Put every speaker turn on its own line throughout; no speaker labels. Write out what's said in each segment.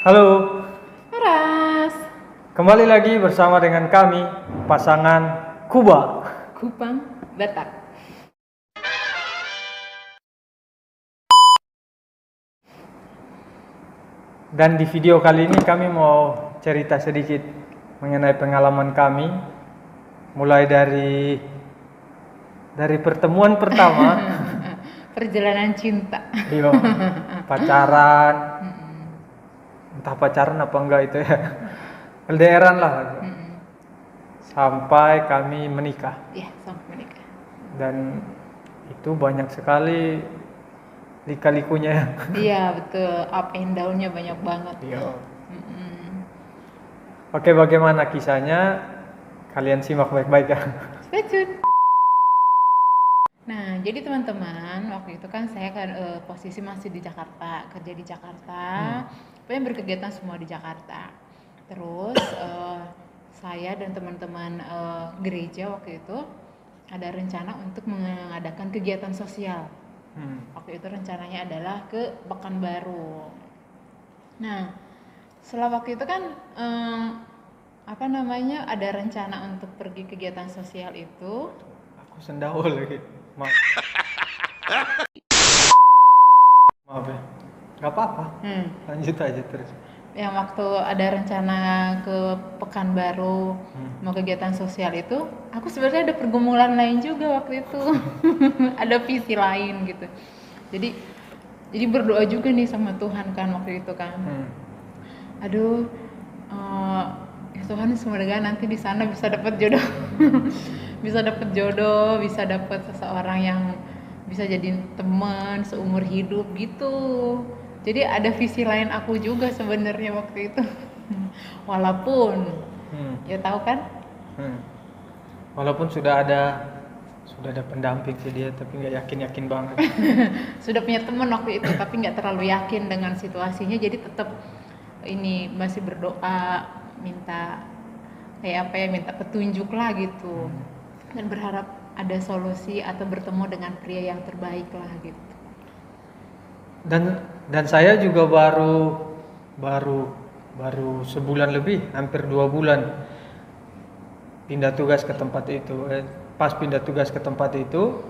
Halo,
Ras,
kembali lagi bersama dengan kami, pasangan Kuba.
Kupang, Batak.
Dan di video kali ini kami mau cerita sedikit mengenai pengalaman kami, mulai dari pertemuan pertama,
Perjalanan cinta.
iya, pacaran, entah pacaran apa enggak itu ya, LDRan lah, sampai kami menikah.
Ya, sampai menikah.
Dan itu banyak sekali lika-likunya ya.
Iya, betul. Up and down-nya banyak banget.
Iya.
Mm-mm.
Oke, bagaimana kisahnya? Kalian simak baik-baik ya.
Stay tune. Nah, jadi teman-teman, waktu itu kan saya kan posisi masih di Jakarta, kerja di Jakarta, pengen berkegiatan semua di Jakarta. Terus saya dan teman-teman gereja waktu itu ada rencana untuk mengadakan kegiatan sosial. Waktu itu rencananya adalah ke Pekanbaru. Nah, setelah waktu itu kan ada rencana untuk pergi kegiatan sosial itu.
Aku sendawa lagi. Maaf. Maaf ya. Gak apa-apa. Lanjut aja terus.
Yang waktu ada rencana ke Pekanbaru mau kegiatan sosial itu, aku sebenarnya ada pergumulan lain juga waktu itu. Ada visi lain gitu. Jadi berdoa juga nih sama Tuhan kan waktu itu kan. Aduh, ya Tuhan semoga nanti di sana bisa dapat jodoh. bisa dapat seseorang yang bisa jadi teman seumur hidup gitu. Jadi ada visi lain aku juga sebenarnya waktu itu. Walaupun ya tahu kan?
Walaupun sudah ada pendamping sih dia, tapi nggak yakin banget.
Sudah punya teman waktu itu, tapi nggak terlalu yakin dengan situasinya. Jadi tetap ini masih berdoa, minta minta petunjuk lah gitu. Dan berharap ada solusi atau bertemu dengan pria yang terbaik lah gitu.
Dan saya juga baru sebulan lebih, hampir 2 bulan pindah tugas ke tempat itu. Pas pindah tugas ke tempat itu,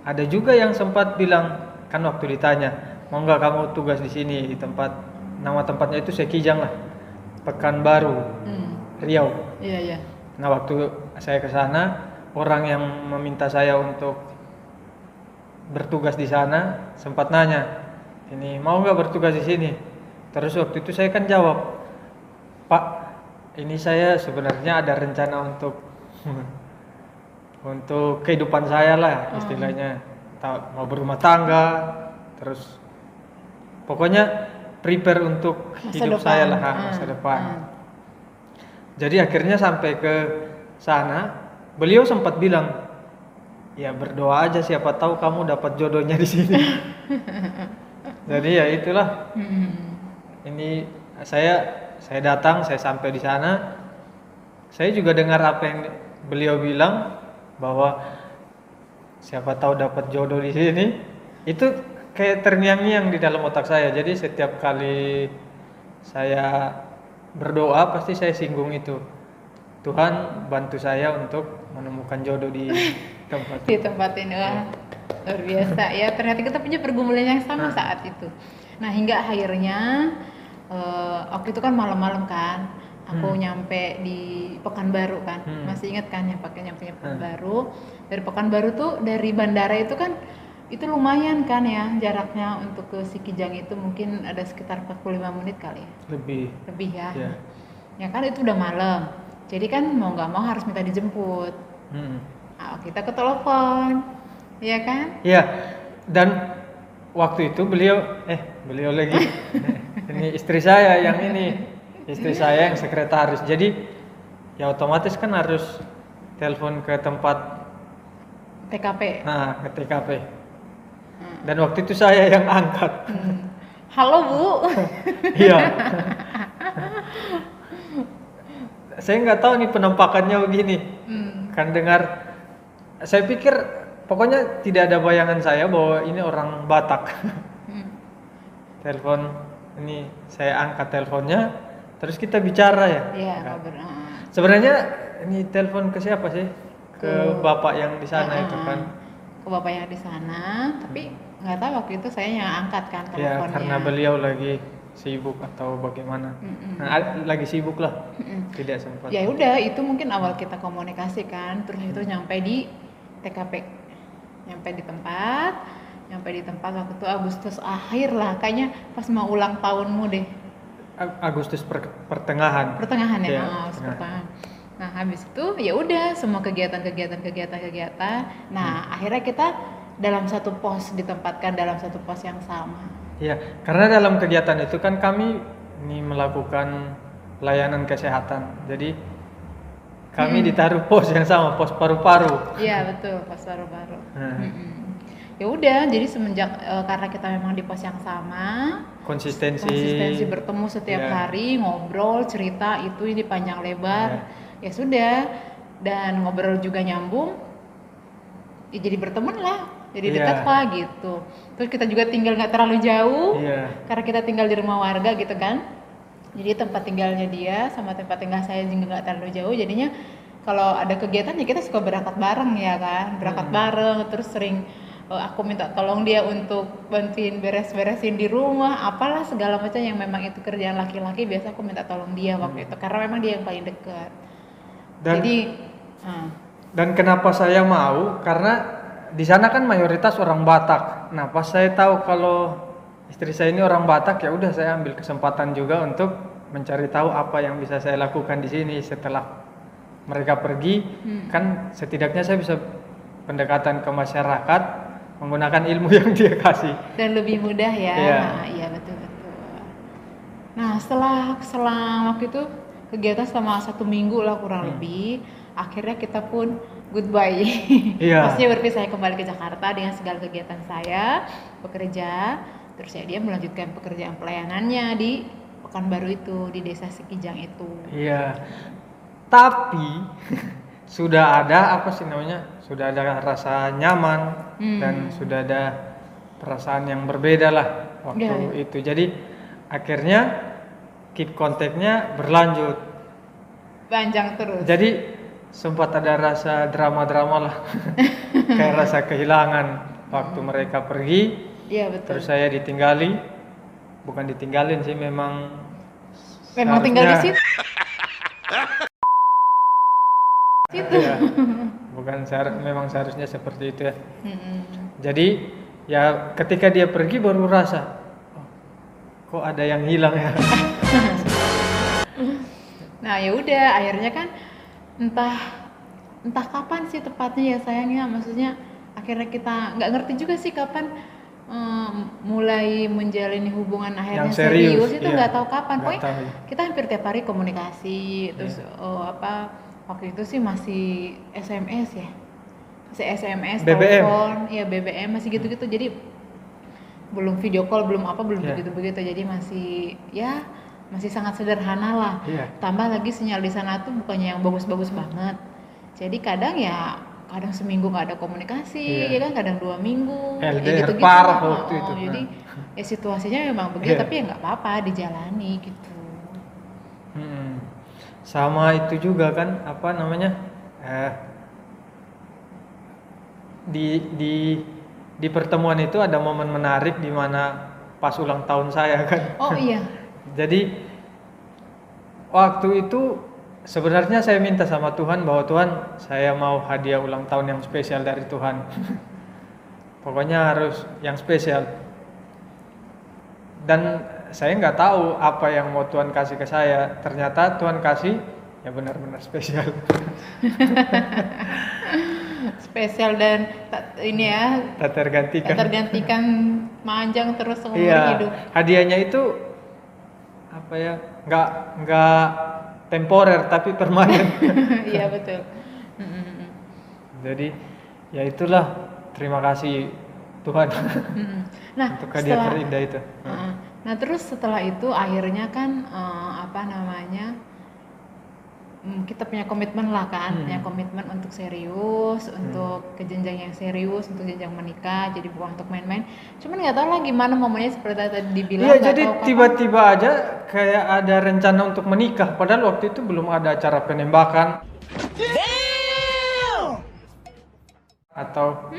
ada juga yang sempat bilang, kan waktu ditanya, mau nggak kamu tugas di sini di tempat, nama tempatnya itu Sekijang lah, Pekanbaru, Riau.
Iya.
Nah waktu saya ke sana, orang yang meminta saya untuk bertugas di sana sempat nanya, ini mau nggak bertugas di sini? Terus waktu itu saya kan jawab, Pak, ini saya sebenarnya ada rencana untuk kehidupan saya lah istilahnya, mau berumah tangga, terus pokoknya prepare untuk
Masa
hidup
depan.
saya lah, masa depan. Jadi akhirnya sampai ke sana, beliau sempat bilang, ya berdoa aja siapa tahu kamu dapat jodohnya di sini. Jadi ya itulah. Ini saya datang, saya sampai di sana. Saya juga dengar apa yang beliau bilang, bahwa siapa tahu dapat jodoh di sini. Itu kayak terngiang-ngiang di dalam otak saya. Jadi setiap kali saya berdoa pasti saya singgung itu. Tuhan bantu saya untuk menemukan jodoh di tempat
Di tempat ini. Wah, luar biasa ya. Ternyata kita punya pergumulan yang sama saat itu. Nah, hingga akhirnya waktu itu kan malam-malam kan, aku nyampe di Pekanbaru kan. Masih ingat kan nyampe Pekanbaru. Dari Pekanbaru tuh, dari bandara itu kan itu lumayan kan ya jaraknya untuk ke Sikijang itu mungkin ada sekitar 45 menit kali ya. Lebih ya. Ya kan itu udah malam. Jadi kan mau nggak mau harus minta dijemput. Nah, kita ke telepon, ya kan?
Iya. Dan waktu itu beliau lagi. Ini istri saya yang sekretaris. Jadi ya otomatis kan harus telepon ke tempat
TKP.
Nah, ke TKP. Dan waktu itu saya yang angkat.
Halo Bu.
Iya. Saya nggak tahu nih penampakannya begini. Kan dengar, saya pikir pokoknya tidak ada bayangan saya bahwa ini orang Batak. Telepon, ini saya angkat teleponnya, terus kita bicara ya.
Iya,
Kan.
ngobrol.
Sebenarnya ini telepon ke siapa sih? Ke
Ke-
bapak yang di sana itu kan.
Ke bapak yang di sana, tapi nggak tahu waktu itu saya yang angkat kan
Ya
teleponnya.
karena beliau lagi sibuk atau bagaimana.
Mm-mm.
Nah, lagi sibuk lah,
Mm-mm.
tidak sempat.
Ya udah, itu mungkin awal kita komunikasi kan, terus itu nyampe di TKP, nyampe di tempat waktu itu Agustus akhir lah, kayaknya pas mau ulang tahunmu deh,
Agustus pertengahan.
pertengahan ya,
Iya,
Agustus
pertengahan.
pertengahan. Nah habis itu ya udah semua kegiatan. Nah akhirnya kita dalam satu pos, ditempatkan dalam satu pos yang sama.
Iya, karena dalam kegiatan itu kan kami ini melakukan layanan kesehatan. Jadi kami ditaruh pos yang sama, pos paru-paru.
Iya betul, pos baru-baru.
Hmm.
Ya udah, jadi semenjak karena kita memang di pos yang sama, konsistensi bertemu setiap
Iya.
hari, ngobrol, cerita itu ini panjang lebar, ya sudah, dan ngobrol juga nyambung, ya jadi berteman lah, jadi
Iya.
dekat lah gitu. Terus kita juga tinggal nggak terlalu jauh,
Iya.
karena kita tinggal di rumah warga gitu kan. Jadi tempat tinggalnya dia sama tempat tinggal saya juga nggak terlalu jauh, jadinya kalau ada kegiatan ya kita suka berangkat bareng ya kan, berangkat bareng, terus sering aku minta tolong dia untuk bantuin beres-beresin di rumah, apalah segala macam yang memang itu kerjaan laki-laki, biasa aku minta tolong dia waktu itu karena memang dia yang paling dekat.
Dan
Jadi
dan kenapa saya mau? Karena di sana kan mayoritas orang Batak. Nah, pas saya tahu kalau istri saya ini orang Batak, ya udah saya ambil kesempatan juga untuk mencari tahu apa yang bisa saya lakukan di sini setelah mereka pergi. Kan setidaknya saya bisa pendekatan ke masyarakat menggunakan ilmu yang dia kasih.
dan lebih mudah ya.
Iya.
Nah, iya betul. Nah setelah waktu itu kegiatan selama 1 minggu lah kurang lebih, akhirnya kita pun goodbye.
Iya.
Maksudnya berpisah, saya kembali ke Jakarta dengan segala kegiatan saya bekerja, terus ya dia melanjutkan pekerjaan pelayanannya di Pekanbaru itu, di desa Sekijang itu.
Iya. Tapi sudah ada apa sih namanya? Sudah ada rasa nyaman dan sudah ada perasaan yang berbeda lah waktu
Iya.
itu. Jadi akhirnya keep kontaknya berlanjut.
Panjang terus.
Jadi sempat ada rasa drama-drama lah. Kayak rasa kehilangan waktu mereka pergi.
Iya betul.
Terus saya ditinggali. Bukan ditinggalin sih, memang
Tinggal di
seharusnya-
situ.
Iya. Bukan memang seharusnya seperti itu ya.
Mm-mm.
Jadi ya ketika dia pergi baru rasa, "Oh, kok ada yang hilang ya."
Nah ya udah, akhirnya kan entah kapan sih tepatnya ya sayangnya, maksudnya akhirnya kita nggak ngerti juga sih kapan mulai menjalani hubungan akhirnya
Yang serius,
itu
iya.
nggak tahu kapan.
Nggak
Pokoknya
tahu, iya.
kita hampir tiap hari komunikasi, terus waktu itu sih masih SMS ya, masih SMS,
BBM.
telepon, ya BBM masih gitu-gitu, jadi belum video call, belum
Iya.
begitu-begitu, jadi masih sangat sederhana lah.
Iya.
Tambah lagi sinyal di sana tuh bukannya yang bagus-bagus banget, jadi kadang seminggu nggak ada komunikasi,
Iya.
ya kan, kadang 2 minggu,
LDR
gitu-gitu.
parah waktu itu.
Jadi ya situasinya memang begitu,
Iya.
tapi ya nggak apa-apa, dijalani gitu.
Sama itu juga kan apa namanya, di pertemuan itu ada momen menarik di mana pas ulang tahun saya kan.
Oh iya.
Jadi waktu itu sebenarnya saya minta sama Tuhan bahwa Tuhan, saya mau hadiah ulang tahun yang spesial dari Tuhan. Pokoknya harus yang spesial. Dan saya nggak tahu apa yang mau Tuhan kasih ke saya. Ternyata Tuhan kasih ya benar-benar spesial.
Spesial dan ini ya,
Tak tergantikan.
tergantikan, panjang terus seumur
Iya.
hidup.
Hadiahnya itu apa ya? Nggak temporer tapi permanen.
Iya betul. Mm-mm.
Jadi ya itulah, terima kasih Tuhan
Mm-mm. Nah
untuk hadiah
setelah
terindah itu.
nah terus setelah itu akhirnya kan kita punya komitmen lah kan, punya komitmen untuk serius, untuk ke jenjang yang serius, untuk jenjang menikah, jadi bukan untuk main-main. Cuman nggak tahu lah gimana momennya seperti tadi dibilang.
Iya,
nggak
jadi
tahu kapan.
tiba-tiba aja kayak ada rencana untuk menikah, padahal waktu itu belum ada acara penembakan. Atau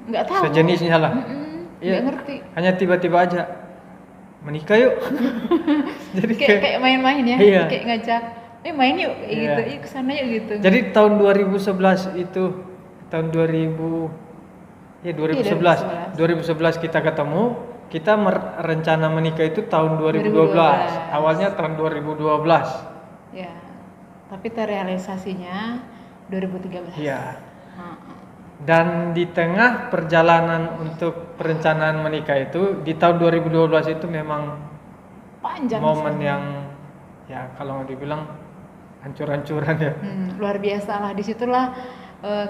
Nggak tahu.
sejenisnya lah.
Nggak ngerti.
Hanya tiba-tiba aja menikah yuk. Jadi
Kayak main-main ya,
Iya.
kayak ngajak, main yuk, kayak
Iya.
gitu, yuk kesana yuk gitu.
Jadi tahun 2011 itu tahun 2011 kita ketemu, kita rencana menikah itu tahun 2012. Awalnya tahun 2012.
Ya, tapi terrealisasinya 2013.
Iya.
Heeh.
Dan di tengah perjalanan untuk perencanaan menikah itu di tahun 2012 itu memang
Panjang
momen
sih.
yang ya kalau mau dibilang hancur-hancuran ya.
Luar biasa lah, disitulah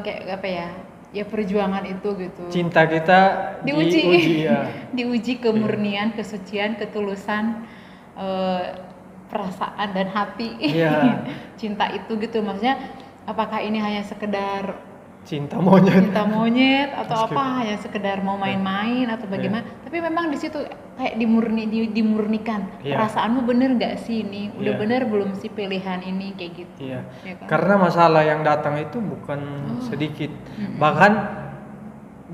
kayak apa ya, ya perjuangan itu gitu.
Cinta kita diuji ya.
Diuji kemurnian, kesucian, ketulusan, perasaan dan hati.
Iya.
Cinta itu gitu, maksudnya apakah ini hanya sekedar
Cinta monyet.
cinta monyet atau
Meskipun-
apa, hanya sekedar mau main-main atau bagaimana? Tapi memang di situ kayak dimurnikan.
Iya.
Perasaanmu bener nggak sih ini? Udah
Iya.
bener belum sih pilihan ini kayak gitu?
Iya.
Ya kan?
Karena masalah yang datang itu bukan sedikit. Bahkan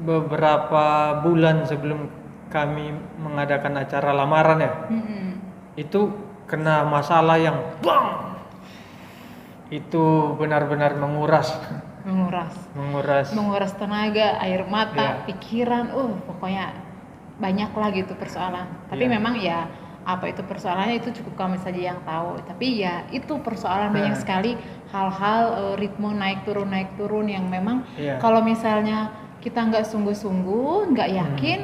beberapa bulan sebelum kami mengadakan acara lamaran ya, itu kena masalah yang bang. Itu benar-benar menguras
menguras tenaga, air
Iya.
mata, pikiran, pokoknya banyak lah gitu persoalan. Tapi
Iya.
memang ya apa itu persoalannya itu cukup kami saja yang tahu. Tapi ya itu persoalan banyak sekali hal-hal ritme naik turun yang memang
Iya.
kalau misalnya kita nggak sungguh-sungguh, nggak yakin,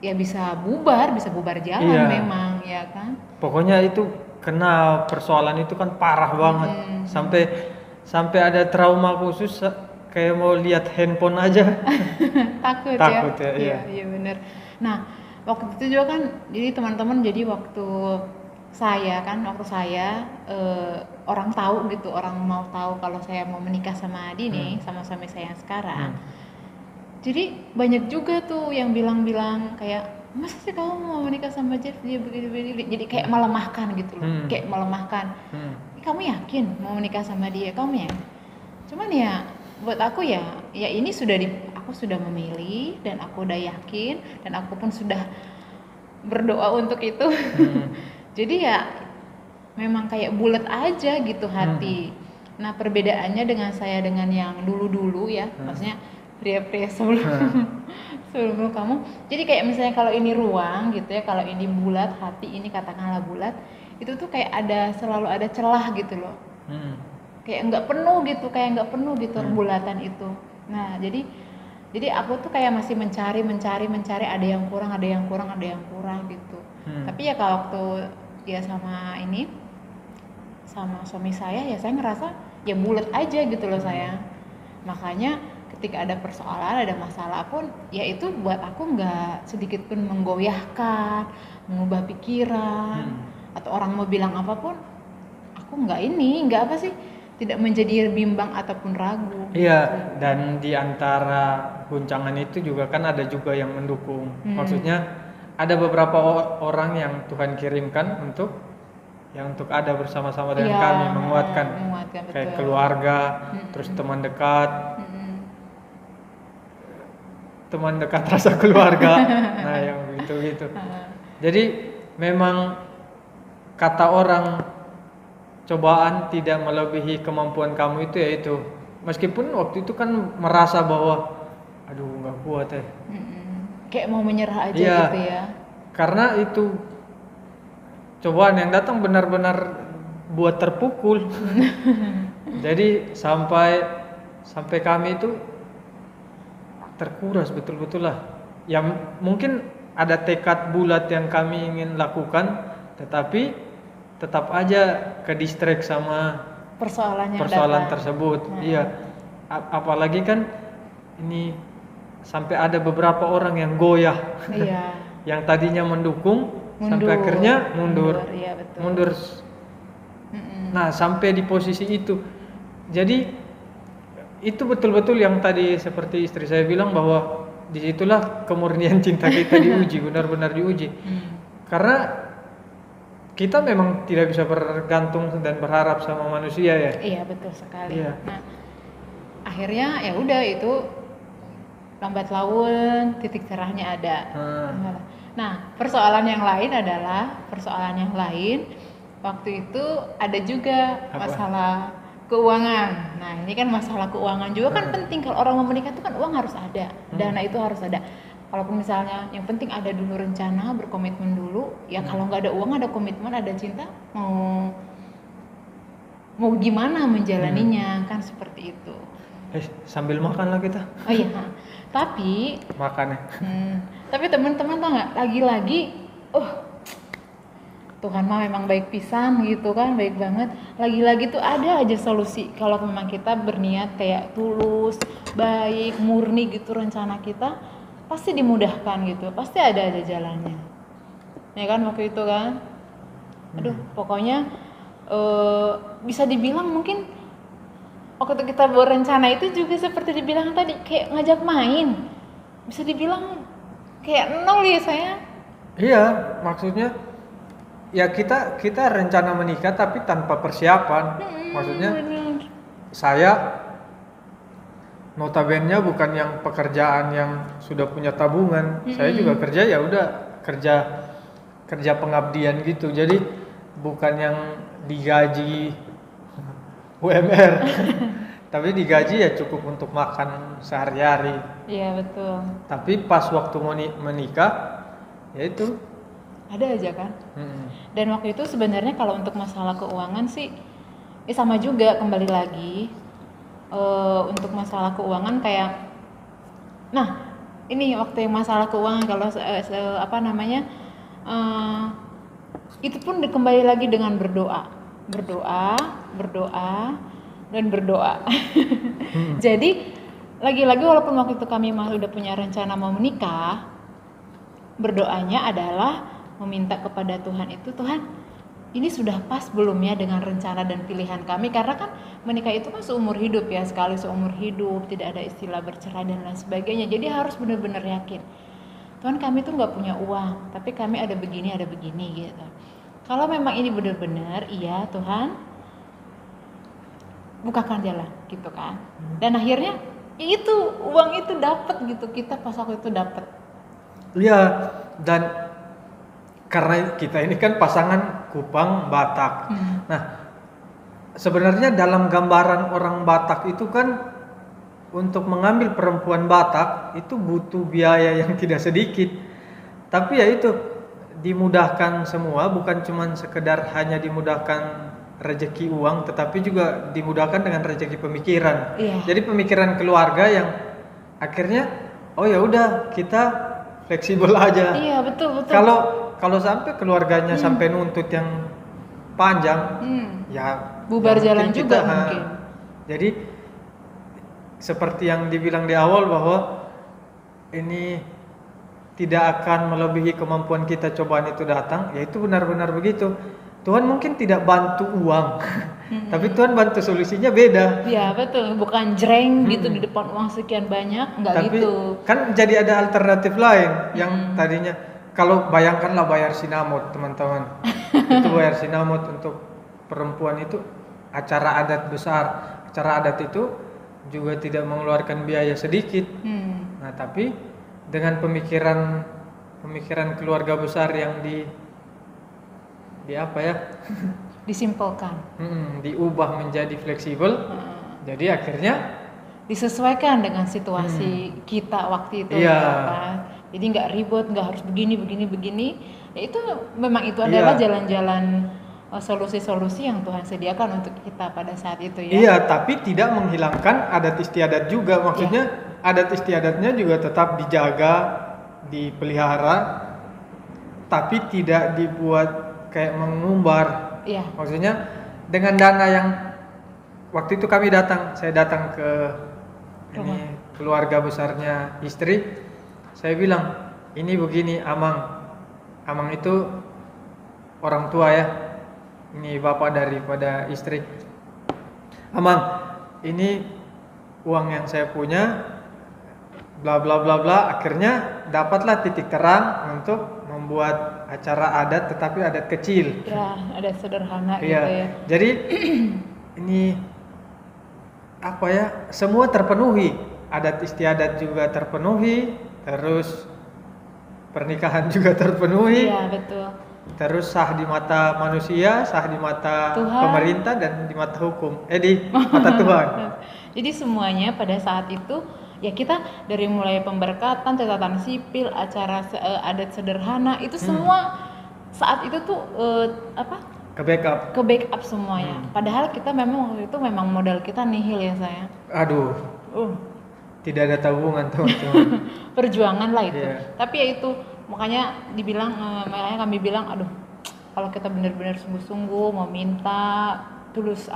ya bisa bubar jalan
Iya.
memang ya kan.
Pokoknya itu kena persoalan itu kan parah banget. Sampai ada trauma khusus kayak mau lihat handphone aja.
Takut
ya, iya.
Iya benar. Nah, waktu itu juga kan jadi teman-teman, jadi waktu saya orang tahu gitu, orang mau tahu kalau saya mau menikah sama Dini, sama suami saya yang sekarang. Jadi banyak juga tuh yang bilang kayak, masa sih kamu mau menikah sama Jeff, dia begini. Jadi kayak melemahkan gitu loh, kayak melemahkan. Kamu yakin mau menikah sama dia? Kamu ya? Cuman ya buat aku ya ini aku sudah memilih dan aku udah yakin dan aku pun sudah berdoa untuk itu. Jadi ya memang kayak bulat aja gitu hati. Nah, perbedaannya dengan saya dengan yang dulu ya, maksudnya pria-pria sebelum kamu. Jadi kayak misalnya kalau ini ruang gitu ya, kalau ini bulat, hati ini katakanlah bulat, itu tuh kayak selalu ada celah gitu loh. Kayak nggak penuh gitu bulatan itu. Nah, jadi aku tuh kayak masih mencari, ada yang kurang gitu. Tapi ya kalau waktu ya sama suami saya ya saya ngerasa ya bulat aja gitu loh saya. Makanya ketika ada persoalan, ada masalah pun ya itu buat aku nggak sedikit pun menggoyahkan, mengubah pikiran, atau orang mau bilang apapun, aku nggak tidak menjadi bimbang ataupun ragu.
Iya, dan di antara guncangan itu juga kan ada juga yang mendukung. Maksudnya ada beberapa orang yang Tuhan kirimkan untuk ada bersama-sama dengan kami, menguatkan kayak
betul.
keluarga, terus teman dekat, rasa keluarga, nah yang gitu. Jadi memang kata orang, cobaan tidak melebihi kemampuan kamu itu, yaitu meskipun waktu itu kan merasa bahwa aduh nggak kuat ya,
kayak mau menyerah aja
iya,
gitu ya.
karena itu cobaan yang datang benar-benar buat terpukul. Jadi sampai kami itu terkuras betul-betul lah. Yang mungkin ada tekad bulat yang kami ingin lakukan, tetapi tetap aja ke distract sama
persoalan
datang tersebut. Iya. Apalagi kan ini sampai ada beberapa orang yang goyah.
Iya.
Yang tadinya mendukung sampai akhirnya mundur.
Iya, betul.
Mundur. Nah, sampai di posisi itu Jadi itu betul-betul yang tadi seperti istri saya bilang, bahwa disitulah kemurnian cinta kita diuji, benar-benar diuji. Karena kita memang tidak bisa bergantung dan berharap sama manusia ya.
Iya betul sekali.
Iya.
Nah akhirnya ya udah itu lambat laun titik cerahnya ada. Nah persoalan yang lain waktu itu ada juga
Apa?
masalah keuangan. Nah ini kan masalah keuangan juga kan penting, kalau orang mau menikah itu kan uang harus ada, dana itu harus ada. Kalaupun misalnya yang penting ada dulu rencana, berkomitmen dulu. Ya kalau nggak ada uang, ada komitmen, ada cinta, mau gimana menjalaninya kan seperti itu.
Sambil makan lah kita.
Oh iya, tapi
Makan ya.
tapi teman-teman tau nggak, lagi-lagi, Tuhan mah memang baik pisan gitu kan, baik banget. Lagi-lagi tuh ada aja solusi kalau memang kita berniat kayak tulus, baik, murni gitu rencana kita, pasti dimudahkan gitu, pasti ada aja jalannya. Ya kan waktu itu kan, aduh pokoknya bisa dibilang mungkin waktu kita berencana itu juga seperti dibilang tadi, kayak ngajak main, bisa dibilang kayak nol ya saya.
Iya, maksudnya ya kita rencana menikah tapi tanpa persiapan. Maksudnya
Bener.
saya notabene bukan yang pekerjaan yang sudah punya tabungan. Saya juga kerja ya udah kerja pengabdian gitu. Jadi bukan yang digaji UMR. Tapi digaji ya cukup untuk makan sehari-hari.
Iya betul.
Tapi pas waktu menikah ya itu
Ada aja kan. Dan waktu itu sebenarnya kalau untuk masalah keuangan sih sama juga, kembali lagi untuk masalah keuangan kayak, nah ini waktu yang masalah keuangan kalau itu pun kembali lagi dengan berdoa dan berdoa. Jadi lagi-lagi walaupun waktu itu kami udah punya rencana mau menikah, berdoanya adalah meminta kepada Tuhan itu, Tuhan ini sudah pas belum ya dengan rencana dan pilihan kami, karena kan menikah itu kan seumur hidup ya, sekali seumur hidup, tidak ada istilah bercerai dan lain sebagainya. Jadi harus benar-benar yakin, Tuhan kami tuh nggak punya uang, tapi kami ada begini gitu. Kalau memang ini benar-benar iya Tuhan, bukakan jalan gitu kan. Dan akhirnya itu uang itu dapat gitu, kita pas waktu itu dapat.
Iya, dan karena kita ini kan pasangan Kupang Batak. Nah, sebenarnya dalam gambaran orang Batak itu kan untuk mengambil perempuan Batak itu butuh biaya yang tidak sedikit. Tapi ya itu dimudahkan semua, bukan cuma sekedar hanya dimudahkan rezeki uang, tetapi juga dimudahkan dengan rezeki pemikiran.
Iya.
Jadi pemikiran keluarga yang akhirnya oh ya udah kita fleksibel aja.
Iya betul.
Kalau sampai keluarganya sampai nuntut yang panjang, ya
bubar
ya
jalan juga mungkin.
Jadi seperti yang dibilang di awal bahwa ini tidak akan melebihi kemampuan kita cobaan itu datang, ya itu benar-benar begitu. Tuhan mungkin tidak bantu uang, tapi Tuhan bantu solusinya beda.
Iya betul, bukan jreng gitu di depan uang sekian banyak, enggak
Tapi
gitu.
kan jadi ada alternatif lain yang tadinya, kalau bayangkanlah bayar sinamot teman-teman, itu bayar sinamot untuk perempuan itu acara adat besar, acara adat itu juga tidak mengeluarkan biaya sedikit. Nah tapi dengan pemikiran keluarga besar yang
Disimpelkan.
Diubah menjadi fleksibel, jadi akhirnya
Disesuaikan dengan situasi kita waktu itu.
Iya.
Kan? Jadi nggak ribet, nggak harus begini. Ya itu memang itu adalah jalan-jalan solusi-solusi yang Tuhan sediakan untuk kita pada saat itu ya.
Iya, tapi tidak menghilangkan adat istiadat juga. Maksudnya adat istiadatnya juga tetap dijaga, dipelihara, tapi tidak dibuat kayak mengumbar.
Iya.
Maksudnya dengan dana yang waktu itu saya datang ke ini keluarga besarnya istri, saya bilang ini begini Amang itu orang tua ya, ini bapak daripada istri. Amang, ini uang yang saya punya, bla bla bla bla. Akhirnya dapatlah titik terang untuk membuat acara adat, tetapi adat kecil.
Ya, ada sederhana gitu
Iya.
ya.
Jadi ini apa ya? Semua terpenuhi. Adat istiadat juga terpenuhi, terus pernikahan juga terpenuhi.
Iya, betul.
Terus sah di mata manusia, sah di mata
Tuhan.
pemerintah, dan di mata hukum. Di mata Tuhan.
Jadi semuanya pada saat itu ya kita dari mulai pemberkatan, catatan sipil, acara adat sederhana itu semua saat itu tuh
Ke backup.
ke backup semuanya. Padahal kita memang waktu itu memang modal kita nihil ya saya.
Aduh, tidak ada tabungan teman-teman.
Perjuangan lah itu.
Iya.
Tapi ya itu makanya makanya kami bilang aduh kalau kita benar-benar sungguh-sungguh mau minta tulus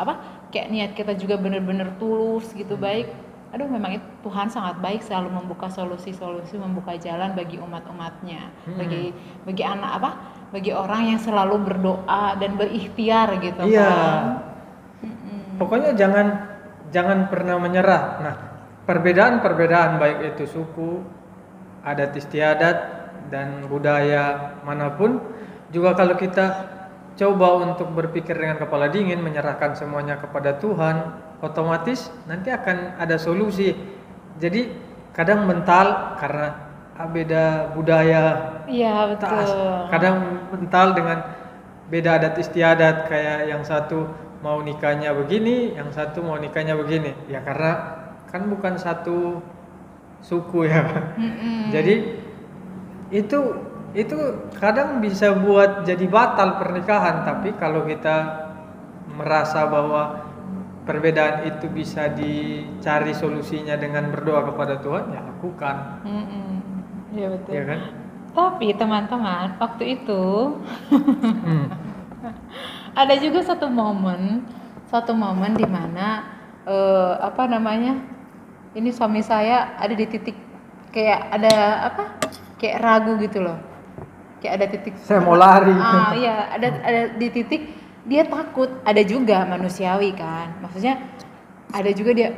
kayak niat kita juga benar-benar tulus gitu baik, aduh memang itu Tuhan sangat baik selalu membuka solusi-solusi, membuka jalan bagi umat-umatnya, bagi bagi orang yang selalu berdoa dan berikhtiar gitu
Iya.
kan.
Pokoknya jangan pernah menyerah. Nah, perbedaan baik itu suku, adat istiadat, dan budaya manapun, juga kalau kita coba untuk berpikir dengan kepala dingin, menyerahkan semuanya kepada Tuhan, otomatis nanti akan ada solusi. Jadi kadang mental karena beda budaya,
Iya betul.
kadang mental dengan beda adat istiadat, kayak yang satu mau nikahnya begini, yang satu mau nikahnya begini. Ya karena kan bukan satu suku ya. Jadi itu kadang bisa buat jadi batal pernikahan. Tapi kalau kita merasa bahwa perbedaan itu bisa dicari solusinya dengan berdoa kepada Tuhan, ya lakukan.
Iya betul.
Ya kan?
Tapi teman-teman waktu itu ada juga satu momen di mana ini suami saya ada di titik kayak ada kayak ragu gitu loh, kayak ada titik
Saya mau lari.
Iya ada di titik dia takut. Ada juga manusiawi kan, maksudnya ada juga dia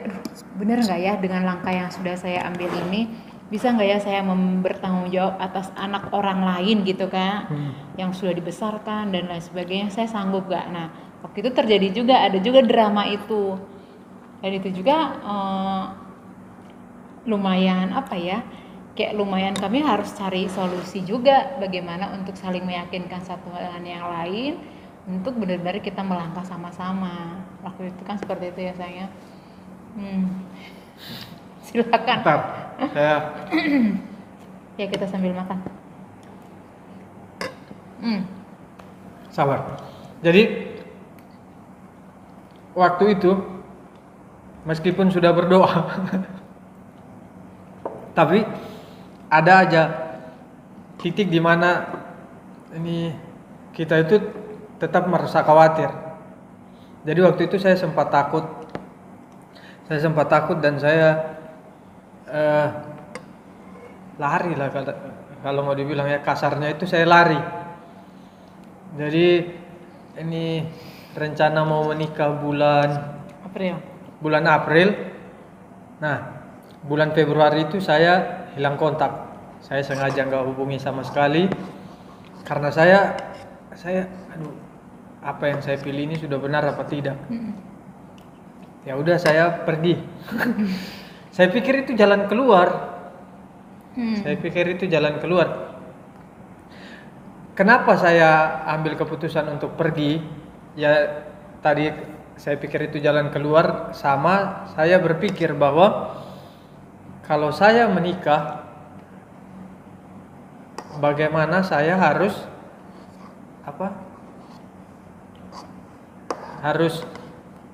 bener nggak ya dengan langkah yang sudah saya ambil ini, bisa nggak ya saya bertanggung jawab atas anak orang lain gitu kan, yang sudah dibesarkan dan lain sebagainya, saya sanggup gak? Nah waktu itu terjadi juga, ada juga drama itu, dan itu juga lumayan kayak lumayan kami harus cari solusi juga bagaimana untuk saling meyakinkan satu dengan yang lain untuk benar-benar kita melangkah sama-sama. Waktu itu kan seperti itu ya sayangnya. Silakan.
Bentar, saya
Ya kita sambil makan.
sabar. Jadi waktu itu meskipun sudah berdoa tapi ada aja titik di mana ini kita itu tetap merasa khawatir. Jadi waktu itu saya sempat takut dan saya lari lah kalau mau dibilang ya, kasarnya itu saya lari. Jadi ini rencana mau menikah bulan April. Nah, bulan Februari itu saya hilang kontak. Saya sengaja nggak hubungi sama sekali karena saya apa yang saya pilih ini sudah benar apa tidak. Ya udah saya pergi. Saya pikir itu jalan keluar. Kenapa saya ambil keputusan untuk pergi? Ya tadi saya pikir itu jalan keluar, sama saya berpikir bahwa kalau saya menikah, bagaimana saya harus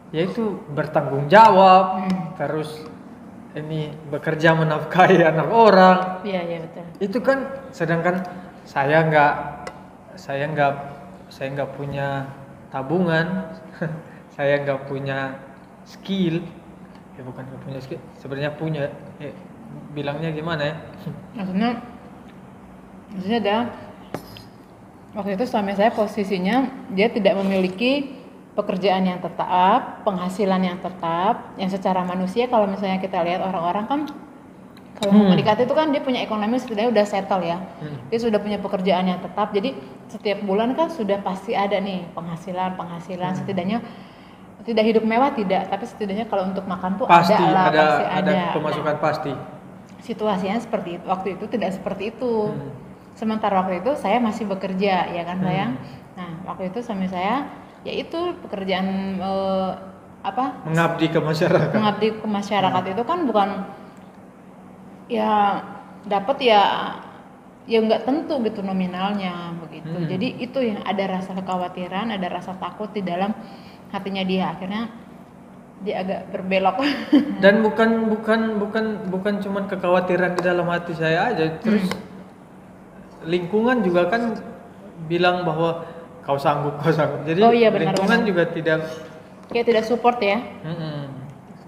yaitu bertanggung jawab, terus ini bekerja menafkahi anak orang.
Iya betul.
Itu kan sedangkan saya nggak punya tabungan, saya nggak punya skill. Bukan nggak punya skill, sebenarnya punya. Bilangnya gimana ya?
Maksudnya waktu itu suami saya posisinya dia tidak memiliki pekerjaan yang tetap, penghasilan yang tetap, yang secara manusia kalau misalnya kita lihat orang-orang kan kalau mau menikah itu kan dia punya ekonomi setidaknya udah settle ya. Dia sudah punya pekerjaan yang tetap. Jadi setiap bulan kan sudah pasti ada nih penghasilan setidaknya tidak hidup mewah tidak, tapi setidaknya kalau untuk makan tuh
Pasti
ada lah, pasti
ada pemasukan
Nah,
pasti.
situasinya seperti itu. Waktu itu tidak seperti itu. Sementara waktu itu saya masih bekerja ya kan sayang. Nah, waktu itu suami saya yaitu pekerjaan
Mengabdi ke masyarakat.
mengabdi ke masyarakat itu kan bukan ya dapat ya nggak tentu gitu nominalnya begitu. Jadi itu yang ada rasa kekhawatiran, ada rasa takut di dalam hatinya dia. Akhirnya dia agak berbelok.
Dan bukan cuman kekhawatiran di dalam hati saya aja, terus lingkungan juga kan bilang bahwa kau sanggup. Jadi
Oh iya, benar,
lingkungan
benar.
juga tidak
Kayak tidak support ya.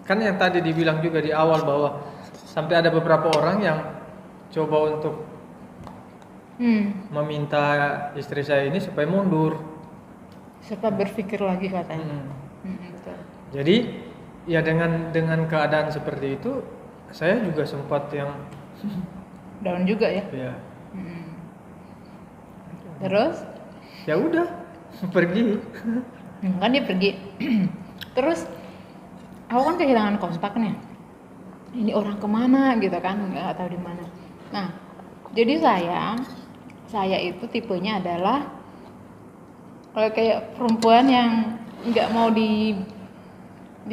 kan yang tadi dibilang juga di awal bahwa sampai ada beberapa orang yang coba untuk meminta istri saya ini supaya mundur.
Serta berpikir lagi katanya. Betul.
Jadi ya dengan keadaan seperti itu saya juga sempat yang
Down juga ya.
ya
Terus
ya udah pergi.
kan dia pergi. Terus aku kan kehilangan kontak nih. Ini orang kemana gitu kan, nggak tahu di mana. Nah, jadi saya itu tipenya adalah kayak perempuan yang nggak mau di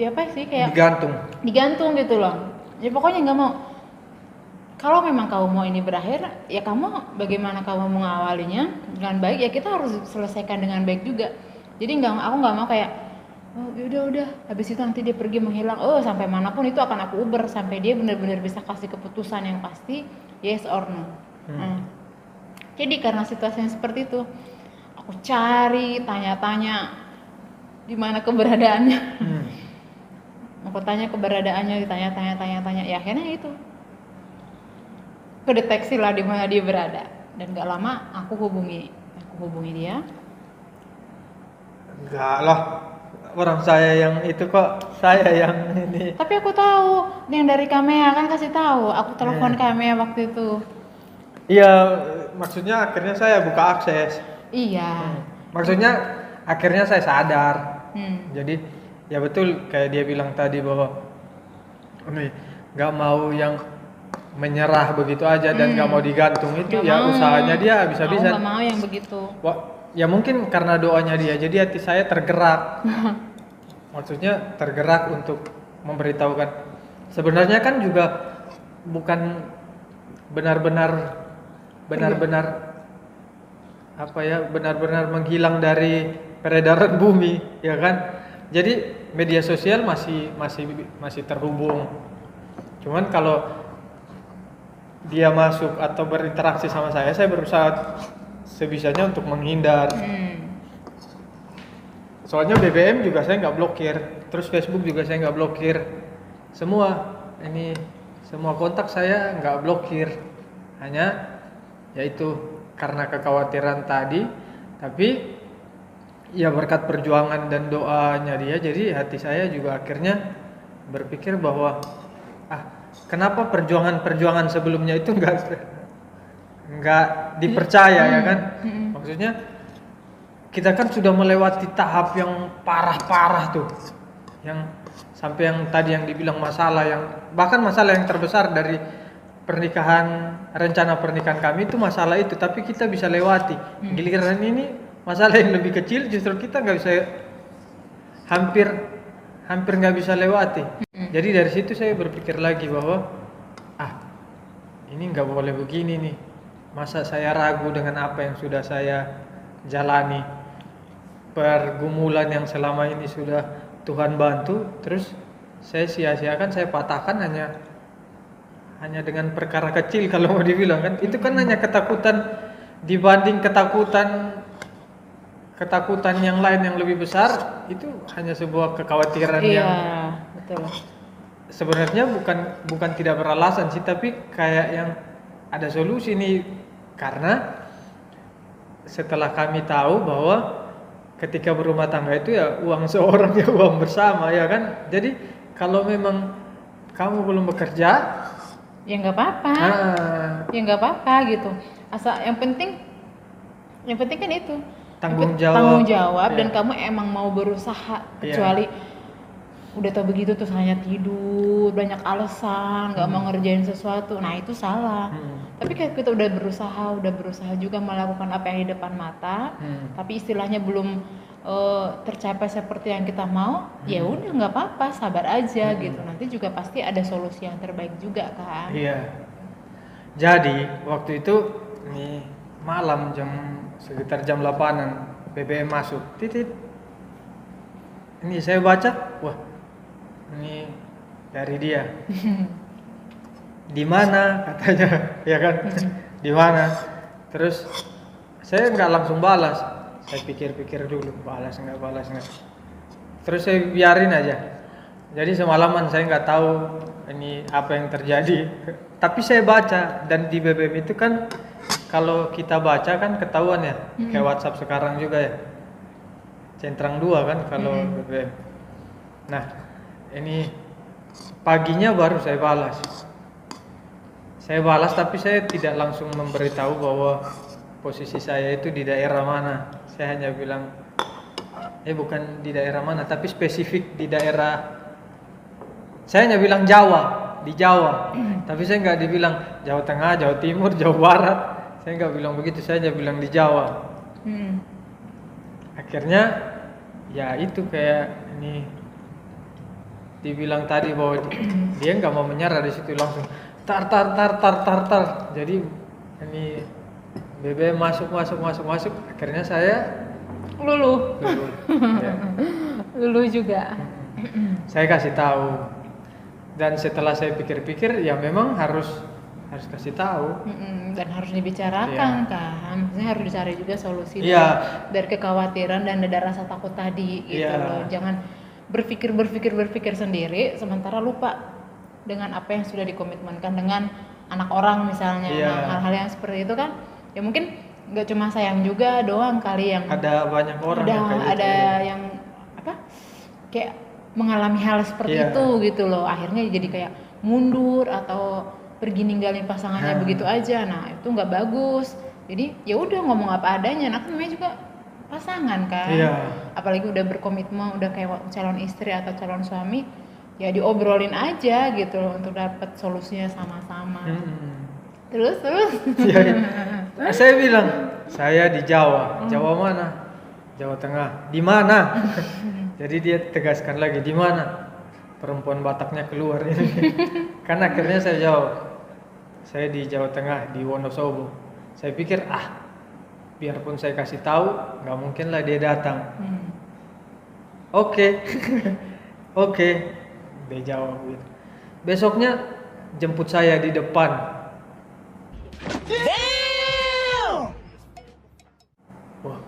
apa sih kayak digantung gitu loh. Ya pokoknya nggak mau. Kalau memang kamu mau ini berakhir, ya kamu bagaimana kamu mengawalinya dengan baik, ya kita harus selesaikan dengan baik juga. Jadi aku nggak mau kayak oh udah habis itu nanti dia pergi menghilang, sampai manapun itu akan aku uber sampai dia benar-benar bisa kasih keputusan yang pasti yes or no. Jadi karena situasi yang seperti itu aku cari tanya-tanya di mana keberadaannya. Aku tanya keberadaannya, ditanya-tanya ya akhirnya itu kedeteksi lah di mana dia berada, dan gak lama aku hubungi dia.
Enggak lah, orang saya yang itu kok, saya yang ini.
Tapi aku tahu, yang dari Kamea kan kasih tahu, aku telepon Kamea waktu itu.
Iya, maksudnya akhirnya saya buka akses.
Iya.
Maksudnya akhirnya saya sadar. Jadi ya betul kayak dia bilang tadi bahwa nggak mau yang menyerah begitu aja dan nggak mau digantung itu
Nggak
ya
mau.
usahanya dia habis-habisan.
Aku nggak mau yang begitu.
Ya mungkin karena doanya dia, jadi hati saya tergerak. Maksudnya tergerak untuk memberitahukan. Sebenarnya kan juga bukan benar-benar benar-benar menghilang dari peredaran bumi, ya kan? Jadi media sosial masih terhubung. Cuman kalau dia masuk atau berinteraksi sama saya berusaha sebisanya untuk menghindar. Soalnya BBM juga saya nggak blokir, terus Facebook juga saya nggak blokir. Semua kontak saya nggak blokir, hanya yaitu karena kekhawatiran tadi. Tapi ya berkat perjuangan dan doanya dia, jadi hati saya juga akhirnya berpikir bahwa kenapa perjuangan sebelumnya itu nggak dipercaya ya kan? Maksudnya kita kan sudah melewati tahap yang parah-parah tuh, yang sampai yang tadi yang dibilang masalah yang terbesar dari rencana pernikahan kami itu masalah itu, tapi kita bisa lewati. Giliran ini masalah yang lebih kecil justru kita nggak bisa, hampir nggak bisa lewati. Jadi dari situ saya berpikir lagi bahwa ini nggak boleh begini nih. Masa saya ragu dengan apa yang sudah saya jalani, pergumulan yang selama ini sudah Tuhan bantu, terus saya sia-siakan, saya patahkan hanya dengan perkara kecil. Kalau mau dibilang kan itu kan hanya ketakutan dibanding ketakutan yang lain yang lebih besar, itu hanya sebuah kekhawatiran yang
betul.
Sebenarnya bukan tidak beralasan sih, tapi kayak yang ada solusi nih, karena setelah kami tahu bahwa ketika berumah tangga itu ya uang seorang ya uang bersama ya kan. Jadi kalau memang kamu belum bekerja,
Ya nggak apa-apa.
ah,
Ya nggak apa-apa gitu. Asal yang penting kan itu
tanggung
tanggung
jawab.
jawab
Ya.
dan kamu emang mau berusaha,
Iya.
kecuali udah tau begitu terus hanya tidur, banyak alasan, nggak mau ngerjain sesuatu, nah itu salah. Tapi kayak kita udah berusaha juga melakukan apa yang di depan mata, tapi istilahnya belum tercapai seperti yang kita mau, ya udah nggak apa-apa, sabar aja gitu. Nanti juga pasti ada solusi yang terbaik juga kan.
Iya. Jadi waktu itu nih malam sekitar jam 8-an BBM masuk. Titit. Ini saya baca, wah. Ini dari dia. Di mana katanya, ya kan? Di mana? Terus saya nggak langsung balas. Saya pikir-pikir dulu, balas nggak. Terus saya biarin aja. Jadi semalaman saya nggak tahu ini apa yang terjadi. Tapi saya baca, dan di BBM itu kan kalau kita baca kan ketahuan ya, kayak WhatsApp sekarang juga ya. Centang 2 kan kalau BBM. Nah, ini paginya baru saya balas. Saya balas tapi saya tidak langsung memberitahu bahwa posisi saya itu di daerah mana. Saya hanya bilang, bukan di daerah mana, tapi spesifik di daerah. Saya hanya bilang Jawa, di Jawa. Tapi saya nggak dibilang Jawa Tengah, Jawa Timur, Jawa Barat. Saya nggak bilang begitu, saya hanya bilang di Jawa. Akhirnya, ya itu kayak ini dibilang tadi bahwa dia nggak mau menyerah di situ, langsung tar. Jadi ini BBM masuk. Akhirnya saya
Luluh
ya.
Luluh juga.
Saya kasih tahu, dan setelah saya pikir-pikir ya memang harus kasih tahu.
Dan harus dibicarakan kan, maksudnya harus dicari juga solusi
Iya.
dari kekhawatiran dan ada rasa takut tadi gitu
Iya.
loh. Jangan berpikir sendiri sementara lupa dengan apa yang sudah dikomitmenkan dengan anak orang misalnya.
Iya.
Nah, hal-hal yang seperti itu kan ya mungkin nggak cuma sayang juga doang kali yang
Ada banyak orang yang kayak
ada
gitu.
yang apa kayak mengalami hal seperti
Iya.
itu gitu loh, akhirnya jadi kayak mundur atau pergi ninggalin pasangannya begitu aja. Nah itu nggak bagus, jadi ya udah ngomong apa adanya. Nah namanya juga pasangan kan,
Iya.
apalagi udah berkomitmen, udah kayak calon istri atau calon suami, ya diobrolin aja gitu loh untuk dapat solusinya sama-sama. Terus
Ya, saya bilang saya di Jawa. Jawa mana? Jawa Tengah. Di mana? Jadi dia tegaskan lagi, di mana? Perempuan Bataknya keluar ini. Kan akhirnya saya jawab, saya di Jawa Tengah, di Wonosobo. Saya pikir biarpun saya kasih tahu, nggak mungkin lah dia datang. Oke. Dia jawab gitu. Besoknya jemput saya di depan. Wah.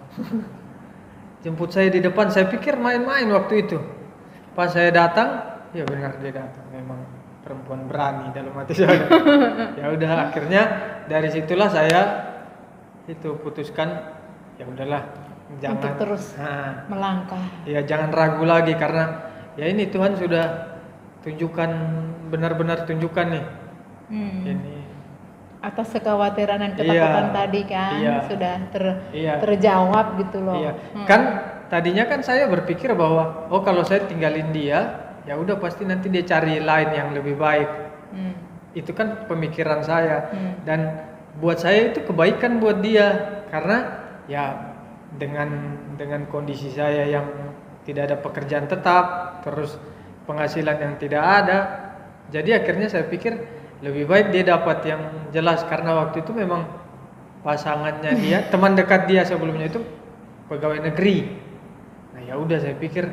Jemput saya di depan, saya pikir main-main waktu itu. Pas saya datang, ya benar dia datang. Memang perempuan berani dalam hati saya. Ya udah, akhirnya dari situlah saya itu putuskan, ya udahlah, jangan
untuk terus melangkah.
Ya jangan ragu lagi, karena ya ini Tuhan sudah tunjukkan, benar-benar tunjukkan nih. Ini
atas kekhawatiran dan ketakutan tadi kan sudah terjawab gitu loh.
Iya. Kan tadinya kan saya berpikir bahwa kalau saya tinggalin dia, ya udah pasti nanti dia cari lain yang lebih baik. Itu kan pemikiran saya. Dan buat saya itu kebaikan buat dia, karena ya dengan kondisi saya yang tidak ada pekerjaan tetap, terus penghasilan yang tidak ada. Jadi akhirnya saya pikir lebih baik dia dapat yang jelas, karena waktu itu memang pasangannya dia, teman dekat dia sebelumnya itu pegawai negeri. Nah ya udah, saya pikir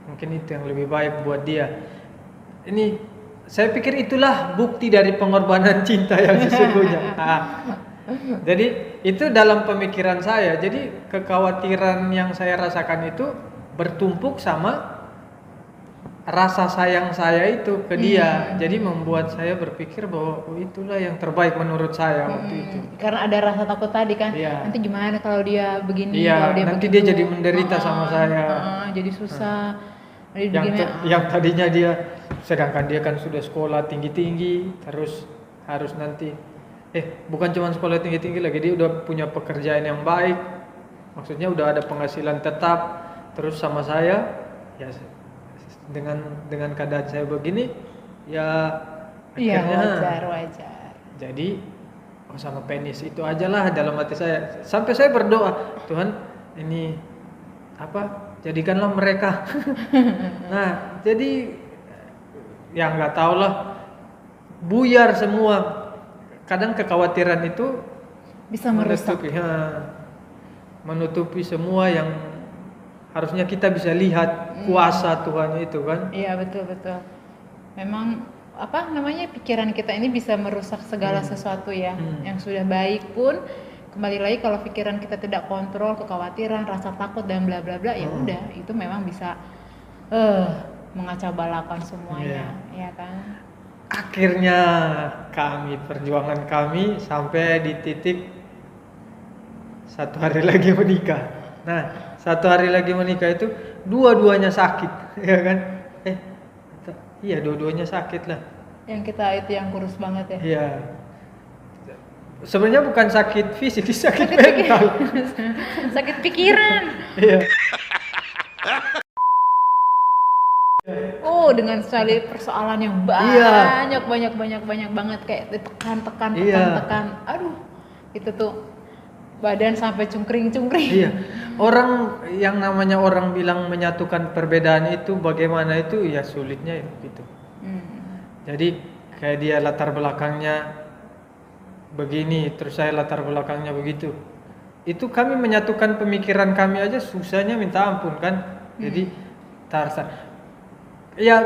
mungkin itu yang lebih baik buat dia. Ini saya pikir itulah bukti dari pengorbanan cinta yang sesungguhnya. Jadi itu dalam pemikiran saya. Jadi kekhawatiran yang saya rasakan itu bertumpuk sama rasa sayang saya itu ke dia, jadi membuat saya berpikir bahwa oh, itulah yang terbaik menurut saya waktu itu.
Karena ada rasa takut tadi kan,
Iya.
nanti gimana kalau dia begini,
Iya,
kalau dia
nanti
begitu.
dia jadi menderita sama saya.
Jadi susah. Jadi
yang
begini,
yang tadinya dia, sedangkan dia kan sudah sekolah tinggi-tinggi, terus harus nanti bukan cuma sekolah tinggi-tinggi lagi, dia udah punya pekerjaan yang baik, maksudnya udah ada penghasilan tetap, terus sama saya ya dengan keadaan saya begini ya
Iya,
akhirnya
wajar.
jadi sama penis itu aja lah dalam hati saya, sampai saya berdoa, Tuhan ini apa, jadikanlah mereka. Nah jadi ya nggak tahu lah, buyar semua. Kadang kekhawatiran itu
Bisa merusak.
menutupi semua yang harusnya kita bisa lihat kuasa Tuhan itu kan.
Iya, betul. Memang apa namanya, pikiran kita ini bisa merusak segala sesuatu ya. Yang sudah baik pun kembali lagi, kalau pikiran kita tidak kontrol, kekhawatiran, rasa takut dan bla bla bla, ya udah itu memang bisa mengacau-balakan semuanya, ya kan.
Akhirnya perjuangan kami sampai di titik 1 hari lagi menikah. Nah, 1 hari lagi menikah itu dua-duanya sakit, ya kan? Iya, dua-duanya sakit lah.
Yang kita itu yang kurus banget ya.
Iya. Sebenarnya bukan sakit fisik, sakit mental.
Sakit pikiran.
Iya.
Dengan sekali persoalan yang banyak banget, kayak tekan. Aduh, itu tuh badan sampai cungkring.
Iya. Orang yang namanya orang bilang menyatukan perbedaan itu bagaimana itu ya sulitnya ya gitu. Jadi kayak dia latar belakangnya begini, terus saya latar belakangnya begitu. Itu kami menyatukan pemikiran kami aja susahnya minta ampun kan. Jadi ya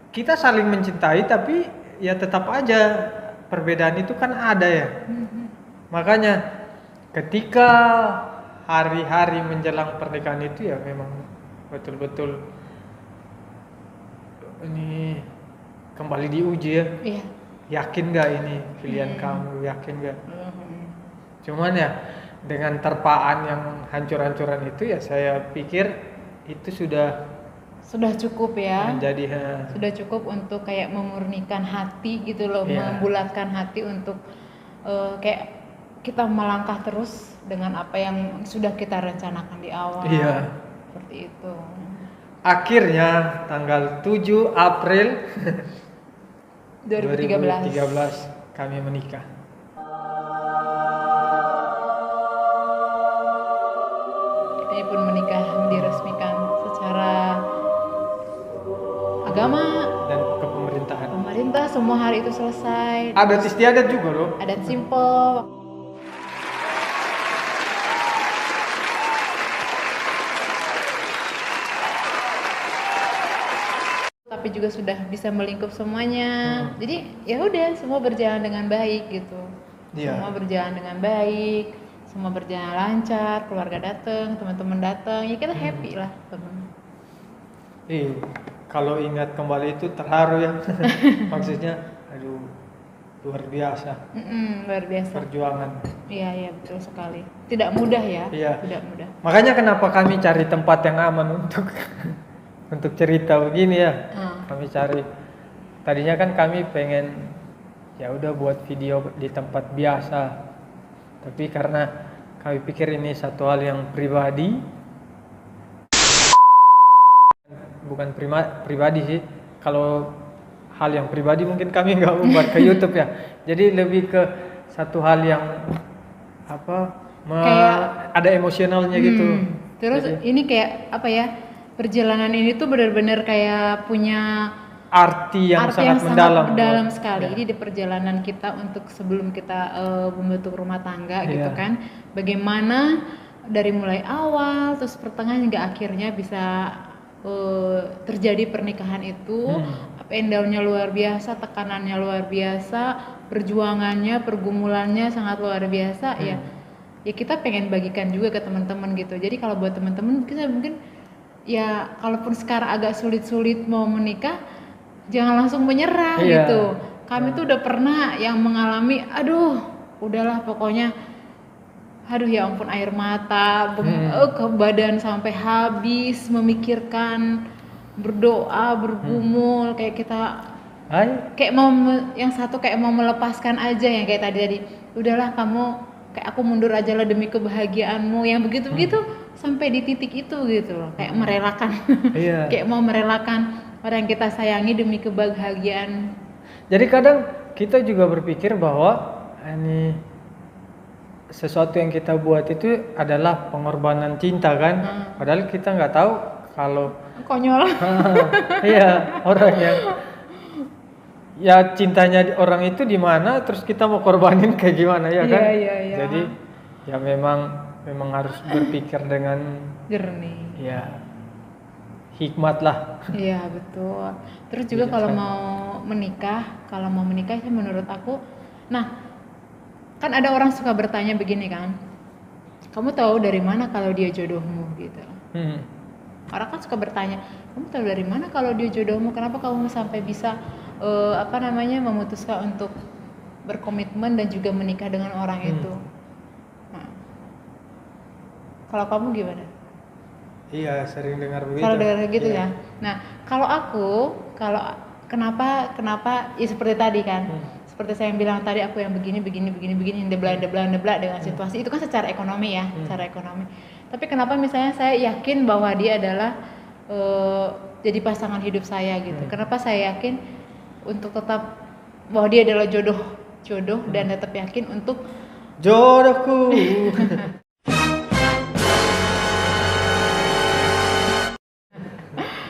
kita saling mencintai, tapi ya tetap aja perbedaan itu kan ada ya. Makanya ketika hari-hari menjelang pernikahan itu ya memang betul-betul ini kembali diuji ya.
Iya.
Yakin gak ini pilihan kamu, yakin gak? Cuman ya dengan terpaan yang hancur-hancuran itu ya saya pikir itu sudah
cukup ya.
Sudah
cukup untuk kayak memurnikan hati gitu loh, membulatkan hati untuk kayak kita melangkah terus dengan apa yang sudah kita rencanakan di awal.
Iya.
Seperti itu.
Akhirnya tanggal 7 April
2013
kami menikah.
Ini pun menikah, diresmikan secara agama
Dan kepemerintahan.
pemerintah, semua hari itu selesai.
Adat istiadat juga loh.
Adat simple. Tapi juga sudah bisa melingkup semuanya. Jadi ya udah, semua berjalan dengan baik gitu.
Iya.
Semua berjalan dengan baik, semua berjalan lancar, keluarga datang, teman-teman datang, ya kita happy lah, teman.
Kalau ingat kembali itu terharu ya. Maksudnya, aduh, luar biasa.
Luar biasa.
Perjuangan.
Iya betul sekali. Tidak mudah ya.
Iya.
Tidak mudah.
Makanya kenapa kami cari tempat yang aman untuk untuk cerita begini ya. Kami cari. Tadinya kan kami pengen ya udah buat video di tempat biasa. Tapi karena kami pikir ini satu hal yang pribadi. Bukan pribadi sih. Kalau hal yang pribadi mungkin kami nggak buat ke YouTube ya. Jadi lebih ke satu hal yang ada emosionalnya gitu.
Terus
jadi,
ini kayak apa ya? Perjalanan ini tuh benar-benar kayak punya
arti yang sangat mendalam
sekali. Jadi di perjalanan kita untuk sebelum kita membentuk rumah tangga gitu kan, bagaimana dari mulai awal terus pertengahan hingga akhirnya bisa terjadi pernikahan itu, up and down-nya luar biasa, tekanannya luar biasa, perjuangannya, pergumulannya sangat luar biasa. Ya kita pengen bagikan juga ke teman-teman gitu. Jadi kalau buat teman-teman kita mungkin ya kalaupun sekarang agak sulit-sulit mau menikah, jangan langsung menyerah
Iya.
gitu. Kami tuh udah pernah yang mengalami, aduh, udahlah pokoknya, aduh ya ampun air mata, ke badan sampai habis memikirkan, berdoa, bergumul, kayak kita
Hai.
kayak mau yang satu kayak mau melepaskan aja yang kayak tadi udahlah kamu kayak aku mundur aja lah demi kebahagiaanmu yang begitu-begitu sampai di titik itu gitu loh kayak merelakan
Iya.
kayak mau merelakan orang yang kita sayangi demi kebahagiaan.
Jadi kadang kita juga berpikir bahwa ini sesuatu yang kita buat itu adalah pengorbanan cinta kan, padahal kita nggak tahu kalau
Konyol.
iya orang yang ya cintanya orang itu di mana, terus kita mau korbanin kayak gimana ya kan?
Iya.
Jadi ya memang harus berpikir dengan
Jernih.
ya hikmat lah.
Iya betul. Terus juga kalau mau menikah sih menurut aku, nah kan ada orang suka bertanya begini kan, kamu tahu dari mana kalau dia jodohmu gitu. Orang kan suka bertanya, kamu tahu dari mana kalau dia jodohmu? Kenapa kamu sampai bisa memutuskan untuk berkomitmen dan juga menikah dengan orang itu? Nah, kalau kamu gimana?
Iya sering dengar begitu.
Kalau dengar gitu
Iya.
ya. Nah, kalau kenapa ya seperti tadi kan. Seperti saya yang bilang tadi, aku yang begini deblak dengan situasi itu kan secara ekonomi ya, secara ekonomi. Tapi kenapa misalnya saya yakin bahwa dia adalah jadi pasangan hidup saya gitu. Kenapa saya yakin untuk tetap bahwa dia adalah jodoh dan tetap yakin untuk
Jodohku.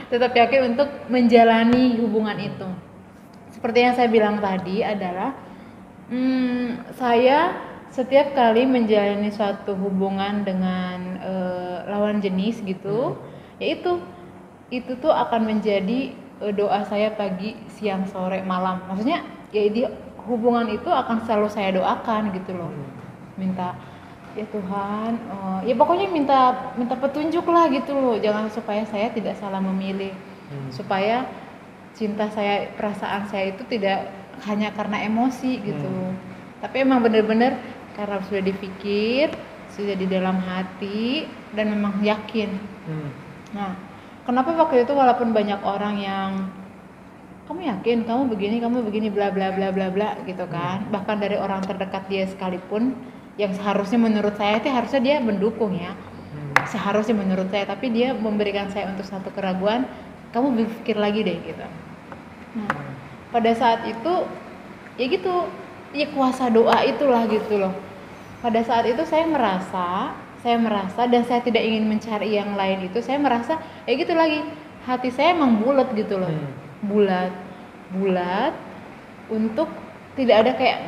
tetap yakin untuk menjalani hubungan itu. Seperti yang saya bilang tadi adalah saya setiap kali menjalani suatu hubungan dengan lawan jenis gitu, yaitu itu tuh akan menjadi doa saya pagi, siang, sore, malam. Maksudnya ya di hubungan itu akan selalu saya doakan gitu loh. Minta ya Tuhan, ya pokoknya minta petunjuk lah gitu loh, jangan supaya saya tidak salah memilih, supaya cinta saya, perasaan saya itu tidak hanya karena emosi gitu, tapi emang bener-bener karena sudah dipikir, sudah di dalam hati dan memang yakin. Nah, kenapa waktu itu walaupun banyak orang yang kamu yakin, kamu begini bla bla bla bla bla gitu kan, bahkan dari orang terdekat dia sekalipun yang seharusnya menurut saya itu harusnya dia mendukung ya, seharusnya menurut saya, tapi dia memberikan saya untuk satu keraguan, kamu berpikir lagi deh gitu. Nah, pada saat itu ya gitu, ya kuasa doa itulah gitu loh. Pada saat itu saya merasa dan saya tidak ingin mencari yang lain itu, saya merasa ya gitu lagi, hati saya emang bulat gitu loh, bulat untuk tidak ada kayak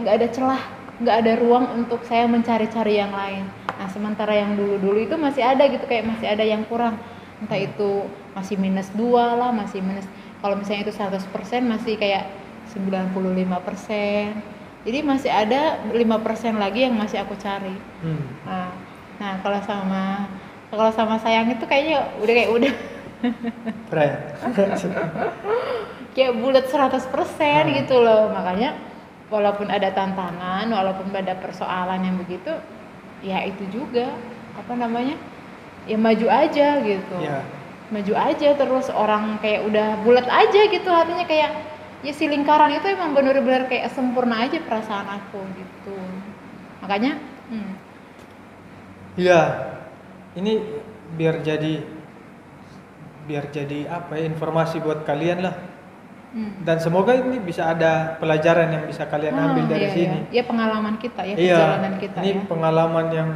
nggak ada celah, nggak ada ruang untuk saya mencari-cari yang lain. Nah sementara yang dulu itu masih ada gitu, kayak masih ada yang kurang, entah itu masih minus 2 lah, masih minus, kalau misalnya itu 100% masih kayak 95%, jadi masih ada 5% lagi yang masih aku cari. Nah kalau sama sayang itu kayaknya udah kayak bulat 100% gitu loh. Makanya walaupun ada tantangan, walaupun ada persoalan yang begitu, ya itu juga ya maju aja gitu. Maju aja terus, orang kayak udah bulat aja gitu hatinya, kayak ya si lingkaran itu emang bener-bener kayak sempurna aja perasaan aku gitu. Makanya
Iya, ini biar jadi apa ya, informasi buat kalian lah. Dan semoga ini bisa ada pelajaran yang bisa kalian ambil dari sini.
Ya pengalaman kita ya, perjalanan kita
ini
ya.
pengalaman yang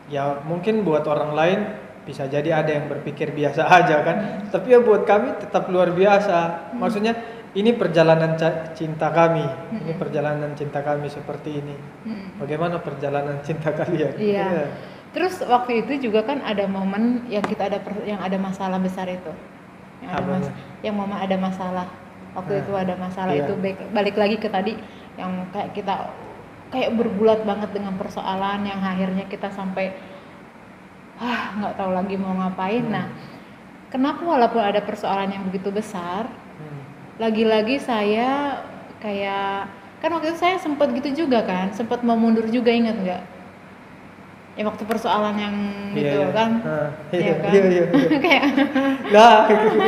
ya mungkin buat orang lain bisa jadi ada yang berpikir biasa aja kan. Tapi ya buat kami tetap luar biasa. Maksudnya ini perjalanan cinta kami. Ini perjalanan cinta kami seperti ini. Bagaimana perjalanan cinta kalian?
Iya. Terus waktu itu juga kan ada momen yang kita yang ada masalah besar itu. Yang momen ada masalah. Waktu itu ada masalah itu, balik lagi ke tadi yang kayak kita kayak bergulat banget dengan persoalan yang akhirnya kita sampai nggak tahu lagi mau ngapain. Nah kenapa walaupun ada persoalan yang begitu besar,
Hmm.
lagi-lagi saya kayak, kan waktu itu saya sempat gitu juga kan, sempat mau mundur juga, ingat nggak? Ya waktu persoalan yang
Iya,
gitu
iya.
kan,
Ah,
ya kan?
iya, iya, iya.
Kayak
Lah,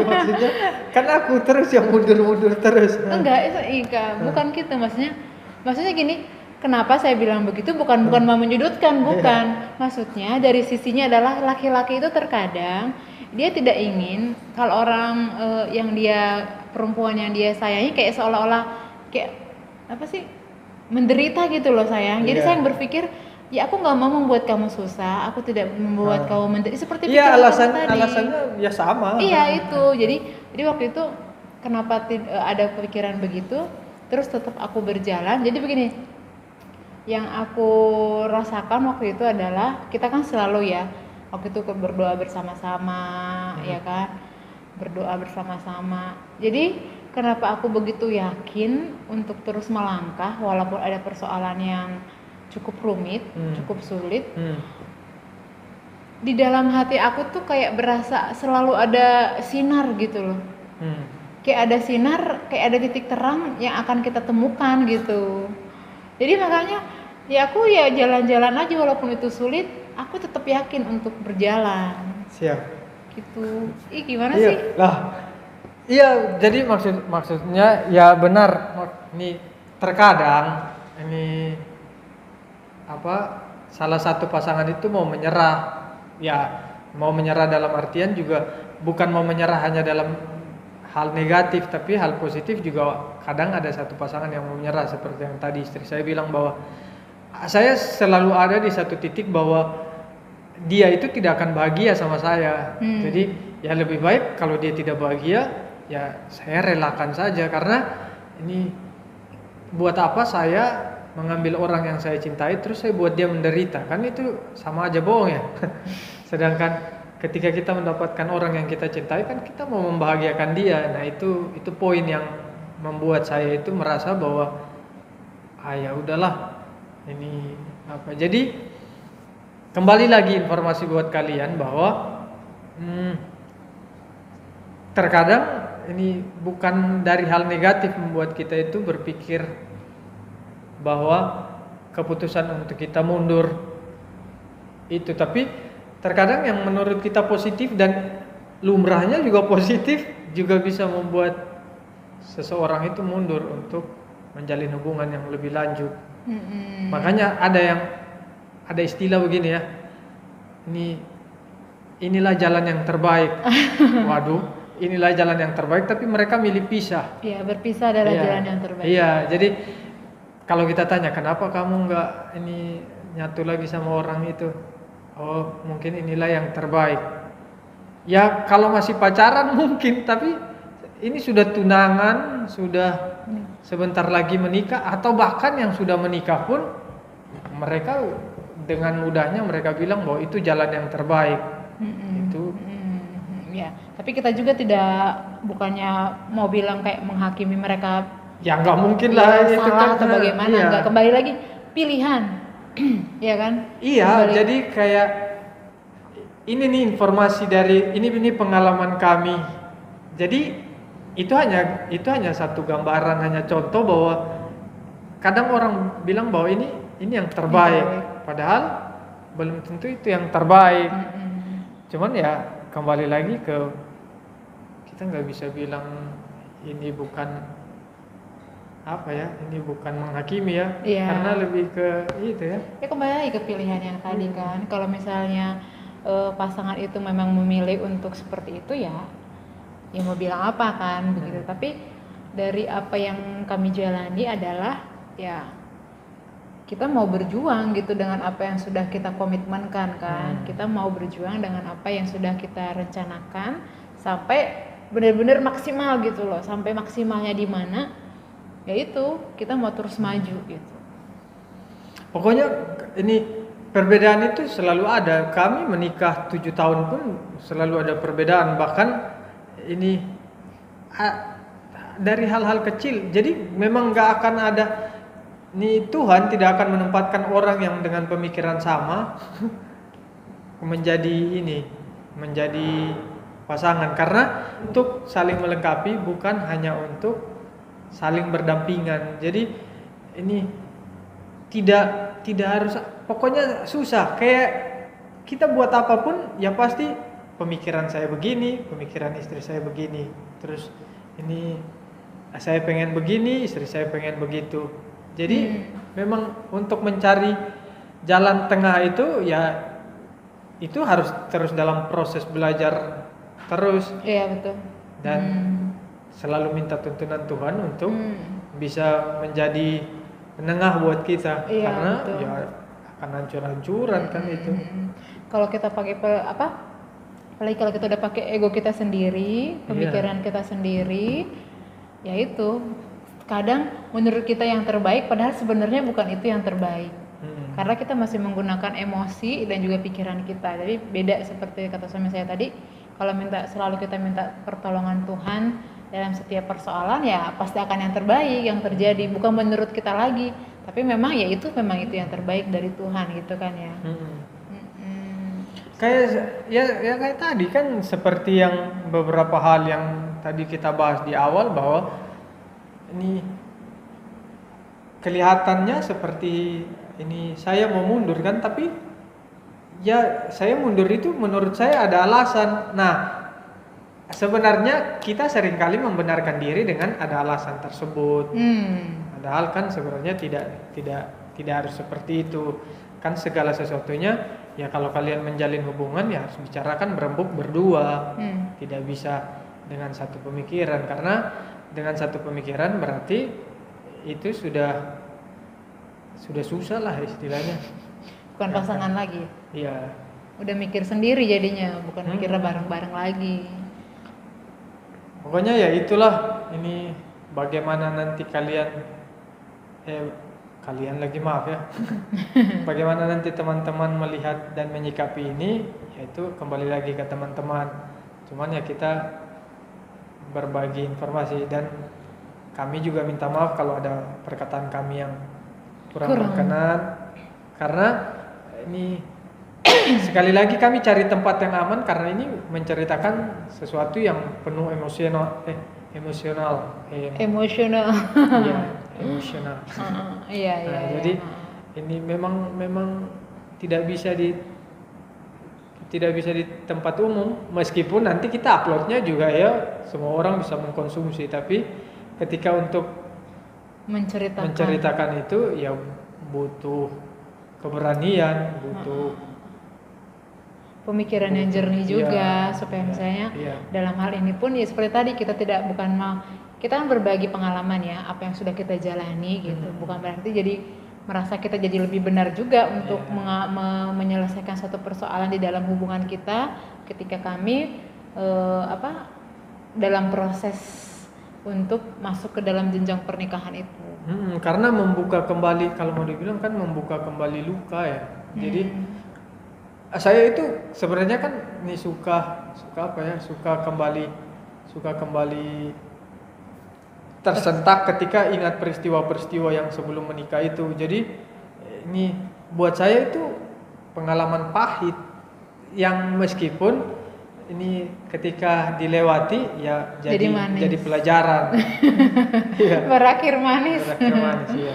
maksudnya kan aku terus yang mundur-mundur terus.
enggak, itu Ika, bukan gitu maksudnya gini, kenapa saya bilang begitu, bukan mau menyudutkan, bukan, maksudnya dari sisinya adalah laki-laki itu terkadang dia tidak ingin kalau orang yang dia, perempuan yang dia sayangi kayak seolah-olah kayak apa sih, menderita gitu loh sayang. Jadi
Iya.
saya yang berpikir, ya aku nggak mau membuat kamu susah, aku tidak membuat kamu menderita, seperti
Iya,
pikiran kamu tadi.
alasannya ya sama.
Iya itu, jadi waktu itu kenapa ada pikiran begitu, terus tetap aku berjalan. Jadi begini, yang aku rasakan waktu itu adalah kita kan selalu ya waktu itu berdoa bersama-sama, ya kan, berdoa bersama-sama. Jadi kenapa aku begitu yakin untuk terus melangkah walaupun ada persoalan yang cukup rumit, cukup sulit. Di dalam hati aku tuh kayak berasa selalu ada sinar gitu loh. Kayak ada sinar, kayak ada titik terang yang akan kita temukan gitu. Jadi makanya ya aku ya jalan-jalan aja walaupun itu sulit, aku tetap yakin untuk berjalan.
Siap.
Gitu. Ih gimana
Iya,
sih?
lah. Iya, jadi maksudnya ya benar. Ini terkadang ini apa, salah satu pasangan itu mau menyerah. Ya, mau menyerah dalam artian juga bukan mau menyerah hanya dalam hal negatif, tapi hal positif juga. Kadang ada satu pasangan yang mau menyerah, seperti yang tadi istri saya bilang bahwa saya selalu ada di satu titik bahwa dia itu tidak akan bahagia sama saya. Jadi ya lebih baik kalau dia tidak bahagia, ya saya relakan saja, karena ini buat apa saya mengambil orang yang saya cintai terus saya buat dia menderita, kan itu sama aja bohong ya. Sedangkan ketika kita mendapatkan orang yang kita cintai, kan kita mau membahagiakan dia. Nah itu poin yang membuat saya itu merasa bahwa ya udahlah, ini apa. Jadi kembali lagi informasi buat kalian bahwa terkadang ini bukan dari hal negatif membuat kita itu berpikir bahwa keputusan untuk kita mundur itu, tapi terkadang yang menurut kita positif dan lumrahnya juga positif juga bisa membuat seseorang itu mundur untuk menjalin hubungan yang lebih lanjut. Makanya ada istilah begini ya, inilah jalan yang terbaik. Waduh, inilah jalan yang terbaik, tapi mereka milih pisah.
Iya, berpisah adalah jalan yang terbaik.
Iya, jadi kalau kita tanya kenapa kamu nggak ini nyatu lagi sama orang itu, oh mungkin inilah yang terbaik. Ya kalau masih pacaran mungkin, tapi ini sudah tunangan, sudah sebentar lagi menikah, atau bahkan yang sudah menikah pun mereka dengan mudahnya mereka bilang bahwa itu jalan yang terbaik. Itu.
Ya, tapi kita juga bukannya mau bilang kayak menghakimi mereka.
Ya nggak mungkin lah itu
salah
kan,
atau bagaimana,
iya.
nggak, kembali lagi pilihan. Ya kan?
Iya,
Kembali.
jadi kayak ini nih informasi dari ini pengalaman kami. Jadi itu hanya satu gambaran, hanya contoh bahwa kadang orang bilang bahwa ini yang terbaik, padahal belum tentu itu yang terbaik. Cuman ya kembali lagi ke kita nggak bisa bilang ini bukan apa ya, ini bukan menghakimi ya, karena lebih ke itu ya.
Ya kembali lagi ke pilihan yang tadi kan. Kalau misalnya pasangan itu memang memilih untuk seperti itu ya mau bilang apa kan begitu. Tapi dari apa yang kami jalani adalah ya kita mau berjuang gitu dengan apa yang sudah kita komitmenkan kan. Kita mau berjuang dengan apa yang sudah kita rencanakan sampai benar-benar maksimal gitu loh. Sampai maksimalnya di mana? Ya itu, kita mau terus maju gitu.
Pokoknya ini perbedaan itu selalu ada. Kami menikah 7 tahun pun selalu ada perbedaan. Bahkan ini dari hal-hal kecil. Jadi memang gak akan ada, nih Tuhan tidak akan menempatkan orang yang dengan pemikiran sama menjadi pasangan, karena untuk saling melengkapi, bukan hanya untuk saling berdampingan. Jadi ini tidak harus, pokoknya susah. Kayak kita buat apapun ya pasti pemikiran saya begini, pemikiran istri saya begini, terus ini saya pengen begini, istri saya pengen begitu. Jadi memang untuk mencari jalan tengah itu ya itu harus terus dalam proses belajar terus.
Iya betul.
Dan selalu minta tuntunan Tuhan untuk bisa menjadi penengah buat kita.
Iya,
Karena
betul.
ya akan hancur-hancuran kan itu.
Kalau kita pakai apalagi kalau kita udah pakai ego kita sendiri, pemikiran kita sendiri, ya itu kadang menurut kita yang terbaik, padahal sebenarnya bukan itu yang terbaik. Karena kita masih menggunakan emosi dan juga pikiran kita. Jadi beda seperti kata suami saya tadi, kalau selalu kita minta pertolongan Tuhan dalam setiap persoalan, ya pasti akan yang terbaik yang terjadi, bukan menurut kita lagi, tapi memang itu yang terbaik dari Tuhan gitu kan ya.
Kayak tadi kan, seperti yang beberapa hal yang tadi kita bahas di awal, bahwa ini kelihatannya seperti ini saya mau mundur kan, tapi ya saya mundur itu menurut saya ada alasan. Nah, sebenarnya kita seringkali membenarkan diri dengan ada alasan tersebut. Padahal kan sebenarnya tidak harus seperti itu. Kan segala sesuatunya ya kalau kalian menjalin hubungan ya harus bicarakan berembuk berdua. Tidak bisa dengan satu pemikiran, karena dengan satu pemikiran berarti itu sudah susah lah istilahnya.
Bukan pasangan lagi.
Iya.
Udah mikir sendiri jadinya, bukan mikir bareng-bareng lagi.
Pokoknya ya itulah, ini bagaimana nanti bagaimana nanti teman-teman melihat dan menyikapi ini, yaitu kembali lagi ke teman-teman. Cuman ya kita berbagi informasi, dan kami juga minta maaf kalau ada perkataan kami yang kurang berkenan, karena ini sekali lagi kami cari tempat yang aman, karena ini menceritakan sesuatu yang penuh emosional. Jadi ini memang tidak bisa di tempat umum, meskipun nanti kita uploadnya juga ya semua orang bisa mengkonsumsi, tapi ketika untuk menceritakan itu ya butuh keberanian, butuh
pemikiran yang jernih juga, supaya misalnya dalam hal ini pun ya seperti tadi, kita kita kan berbagi pengalaman ya, apa yang sudah kita jalani gitu, bukan berarti jadi merasa kita jadi lebih benar juga untuk menyelesaikan suatu persoalan di dalam hubungan kita, ketika kami dalam proses untuk masuk ke dalam jenjang pernikahan itu.
Karena membuka kembali, kalau mau dibilang kan membuka kembali luka ya. Jadi saya itu sebenarnya kan ini suka kembali tersentak ketika ingat peristiwa-peristiwa yang sebelum menikah itu. Jadi ini buat saya itu pengalaman pahit yang meskipun ini ketika dilewati ya jadi pelajaran.
Berakhir manis.
Ya.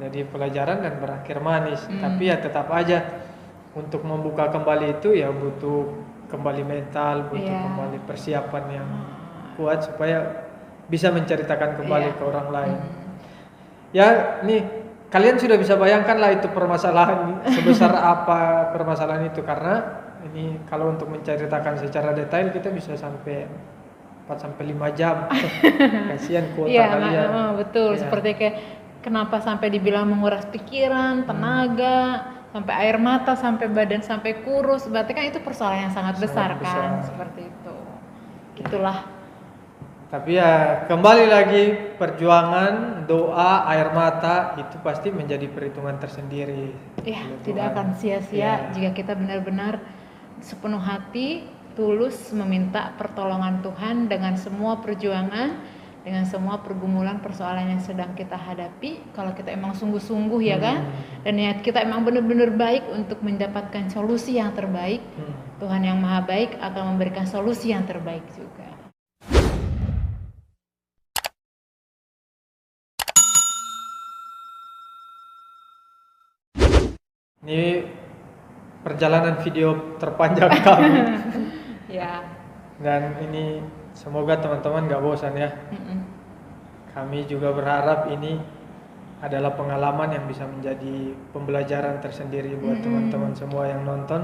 Jadi pelajaran dan berakhir manis. Tapi ya tetap aja untuk membuka kembali itu ya butuh kembali mental, butuh kembali persiapan yang kuat supaya bisa menceritakan kembali ke orang lain. Ya, nih kalian sudah bisa bayangkan lah itu permasalahan sebesar apa permasalahan itu, karena ini kalau untuk menceritakan secara detail kita bisa sampai 4-5 jam. Kasihan kuota kalian.
Betul, seperti kayak kenapa sampai dibilang menguras pikiran, tenaga, sampai air mata, sampai badan sampai kurus, berarti kan itu persoalan yang sangat besar kan, seperti itu. Itulah.
Tapi ya kembali lagi, perjuangan, doa, air mata itu pasti menjadi perhitungan tersendiri.
Ya, tidak akan sia-sia jika kita benar-benar sepenuh hati tulus meminta pertolongan Tuhan dengan semua perjuangan, dengan semua pergumulan persoalan yang sedang kita hadapi. Kalau kita emang sungguh-sungguh ya kan, dan niat kita emang benar-benar baik untuk mendapatkan solusi yang terbaik, Tuhan yang Maha Baik akan memberikan solusi yang terbaik juga.
Ini perjalanan video terpanjang kami.
Ya.
Dan ini semoga teman-teman gak bosan ya. Kami juga berharap ini adalah pengalaman yang bisa menjadi pembelajaran tersendiri buat teman-teman semua yang nonton.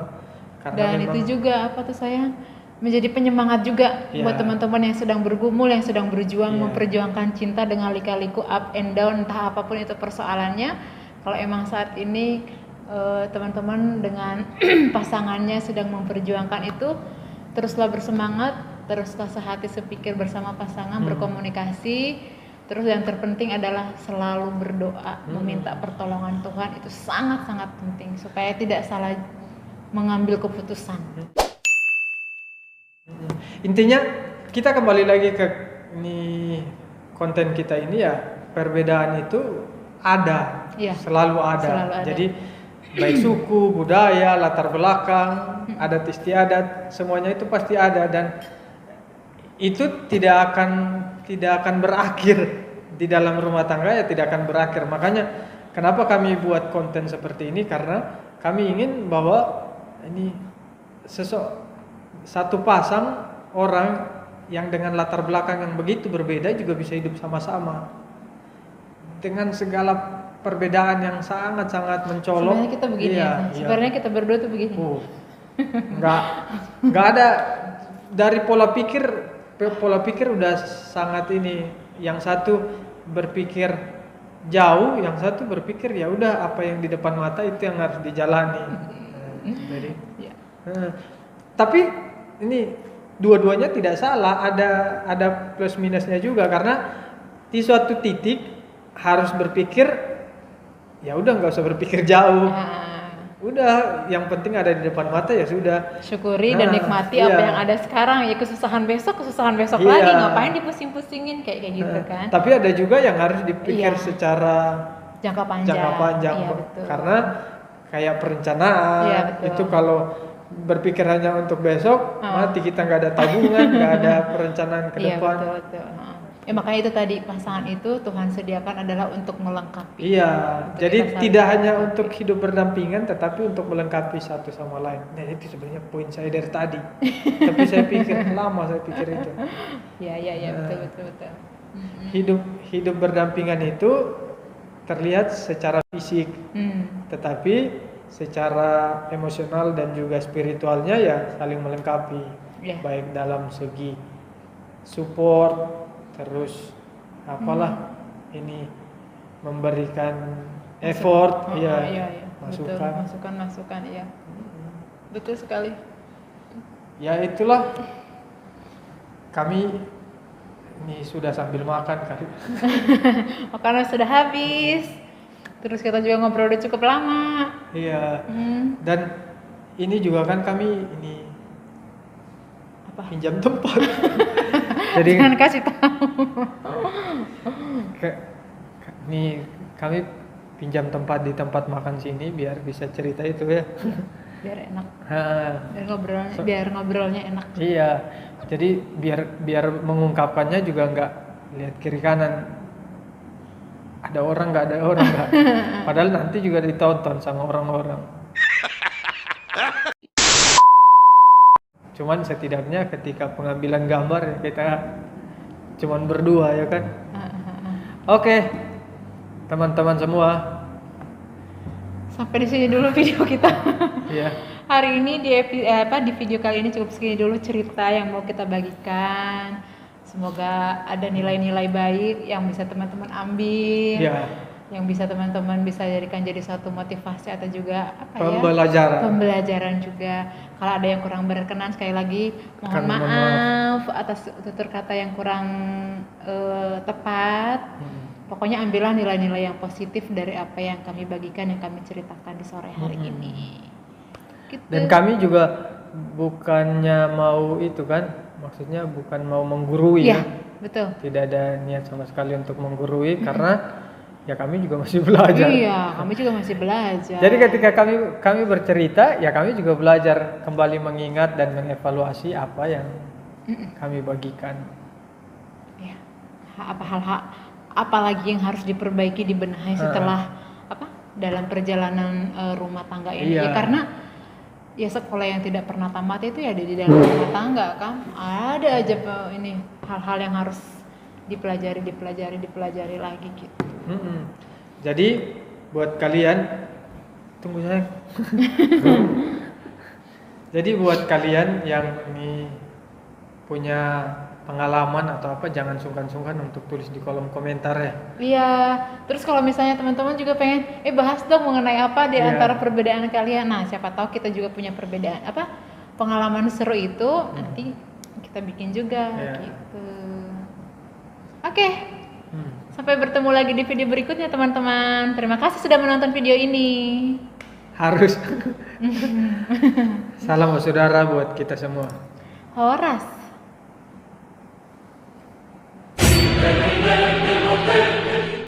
Karena
Dan
memang,
itu juga apa tuh sayang, menjadi penyemangat juga buat teman-teman yang sedang bergumul, yang sedang berjuang memperjuangkan cinta dengan lika-liku up and down, entah apapun itu persoalannya. Kalau emang saat ini teman-teman dengan pasangannya sedang memperjuangkan itu, teruslah bersemangat, teruslah sehati sepikir bersama pasangan, berkomunikasi. Terus yang terpenting adalah selalu berdoa, meminta pertolongan Tuhan. Itu sangat-sangat penting supaya tidak salah mengambil keputusan.
intinya kita kembali lagi ke ini konten kita ini ya, perbedaan itu ada, selalu ada. Jadi baik suku, budaya, latar belakang, adat istiadat, semuanya itu pasti ada, dan itu tidak akan berakhir di dalam rumah tangga, ya tidak akan berakhir. Makanya kenapa kami buat konten seperti ini, karena kami ingin bahwa ini satu pasang orang yang dengan latar belakang yang begitu berbeda juga bisa hidup sama-sama dengan segala perbedaan yang sangat-sangat mencolok.
Sebenarnya kita begini sebenarnya kita berdua tuh begini.
Nggak ada, dari pola pikir udah sangat ini. Yang satu berpikir jauh, yang satu berpikir ya udah apa yang di depan mata itu yang harus dijalani. Jadi, tapi ini dua-duanya tidak salah, ada plus minusnya juga, karena di suatu titik harus berpikir ya udah nggak usah berpikir jauh. Udah, yang penting ada di depan mata ya sudah.
Syukuri dan nikmati apa yang ada sekarang. Ya kesusahan besok lagi, ngapain dipusing-pusingin kayak gitu kan.
Tapi ada juga yang harus dipikir secara
jangka panjang.
Karena kayak perencanaan itu kalau berpikir hanya untuk besok, mati kita, nggak ada tabungan, nggak ada perencanaan ke depan.
Betul. Ya makanya itu tadi, pasangan itu Tuhan sediakan adalah untuk melengkapi.
Jadi tidak hanya untuk hidup berdampingan, tetapi untuk melengkapi satu sama lain. Nah itu sebenarnya poin saya dari tadi. Tapi saya pikir lama itu.
Betul.
Hidup berdampingan itu terlihat secara fisik, tetapi secara emosional dan juga spiritualnya ya saling melengkapi. Baik dalam segi support, terus ini memberikan effort,
masukan ya. Betul sekali.
Ya itulah, kami ini sudah sambil makan kan.
Makanan sudah habis. Terus kita juga ngobrol udah cukup lama.
Dan ini juga kan kami ini pinjam tempat. Jadi
jangan kasih tahu.
Nih kami pinjam tempat di tempat makan sini biar bisa cerita itu ya.
Biar enak. Biar ngobrolnya enak.
Iya. Jadi biar mengungkapkannya juga nggak lihat kiri kanan. Ada orang nggak. Padahal nanti juga ditonton sama orang-orang. Cuman setidaknya ketika pengambilan gambar ya kita cuman berdua ya kan. Oke, teman-teman semua.
Sampai di sini dulu video kita.
Iya.
Hari ini di video kali ini cukup segini dulu cerita yang mau kita bagikan. Semoga ada nilai-nilai baik yang bisa teman-teman ambil. Yang bisa teman-teman bisa jadikan jadi satu motivasi atau juga pembelajaran juga. Kalau ada yang kurang berkenan, sekali lagi mohon maaf atas tutur kata yang kurang tepat. Pokoknya ambillah nilai-nilai yang positif dari apa yang kami bagikan, yang kami ceritakan di sore hari ini. Gitu.
Dan kami juga bukannya mau itu kan, maksudnya bukan mau menggurui ya.
betul.
Tidak ada niat sama sekali untuk menggurui karena ya kami juga masih belajar.
Iya, kami juga masih belajar.
Jadi ketika kami bercerita, ya kami juga belajar kembali mengingat dan mengevaluasi apa yang kami bagikan.
Ya, apalagi yang harus diperbaiki, dibenahi setelah dalam perjalanan rumah tangga ini.
Iya.
Ya karena ya sekolah yang tidak pernah tamat itu ya ada di dalam rumah tangga kan. Ada aja ini hal-hal yang harus dipelajari lagi gitu.
Jadi buat kalian, tunggu saya. Jadi buat kalian yang ini punya pengalaman atau apa, jangan sungkan-sungkan untuk tulis di kolom komentar ya.
Iya, terus kalau misalnya teman-teman juga pengen bahas dong mengenai apa di antara perbedaan kalian. Nah, siapa tahu kita juga punya perbedaan pengalaman seru itu, nanti kita bikin juga gitu. Oke. Sampai bertemu lagi di video berikutnya teman-teman. Terima kasih sudah menonton video ini.
Harus. Salam saudara buat kita semua.
Horas.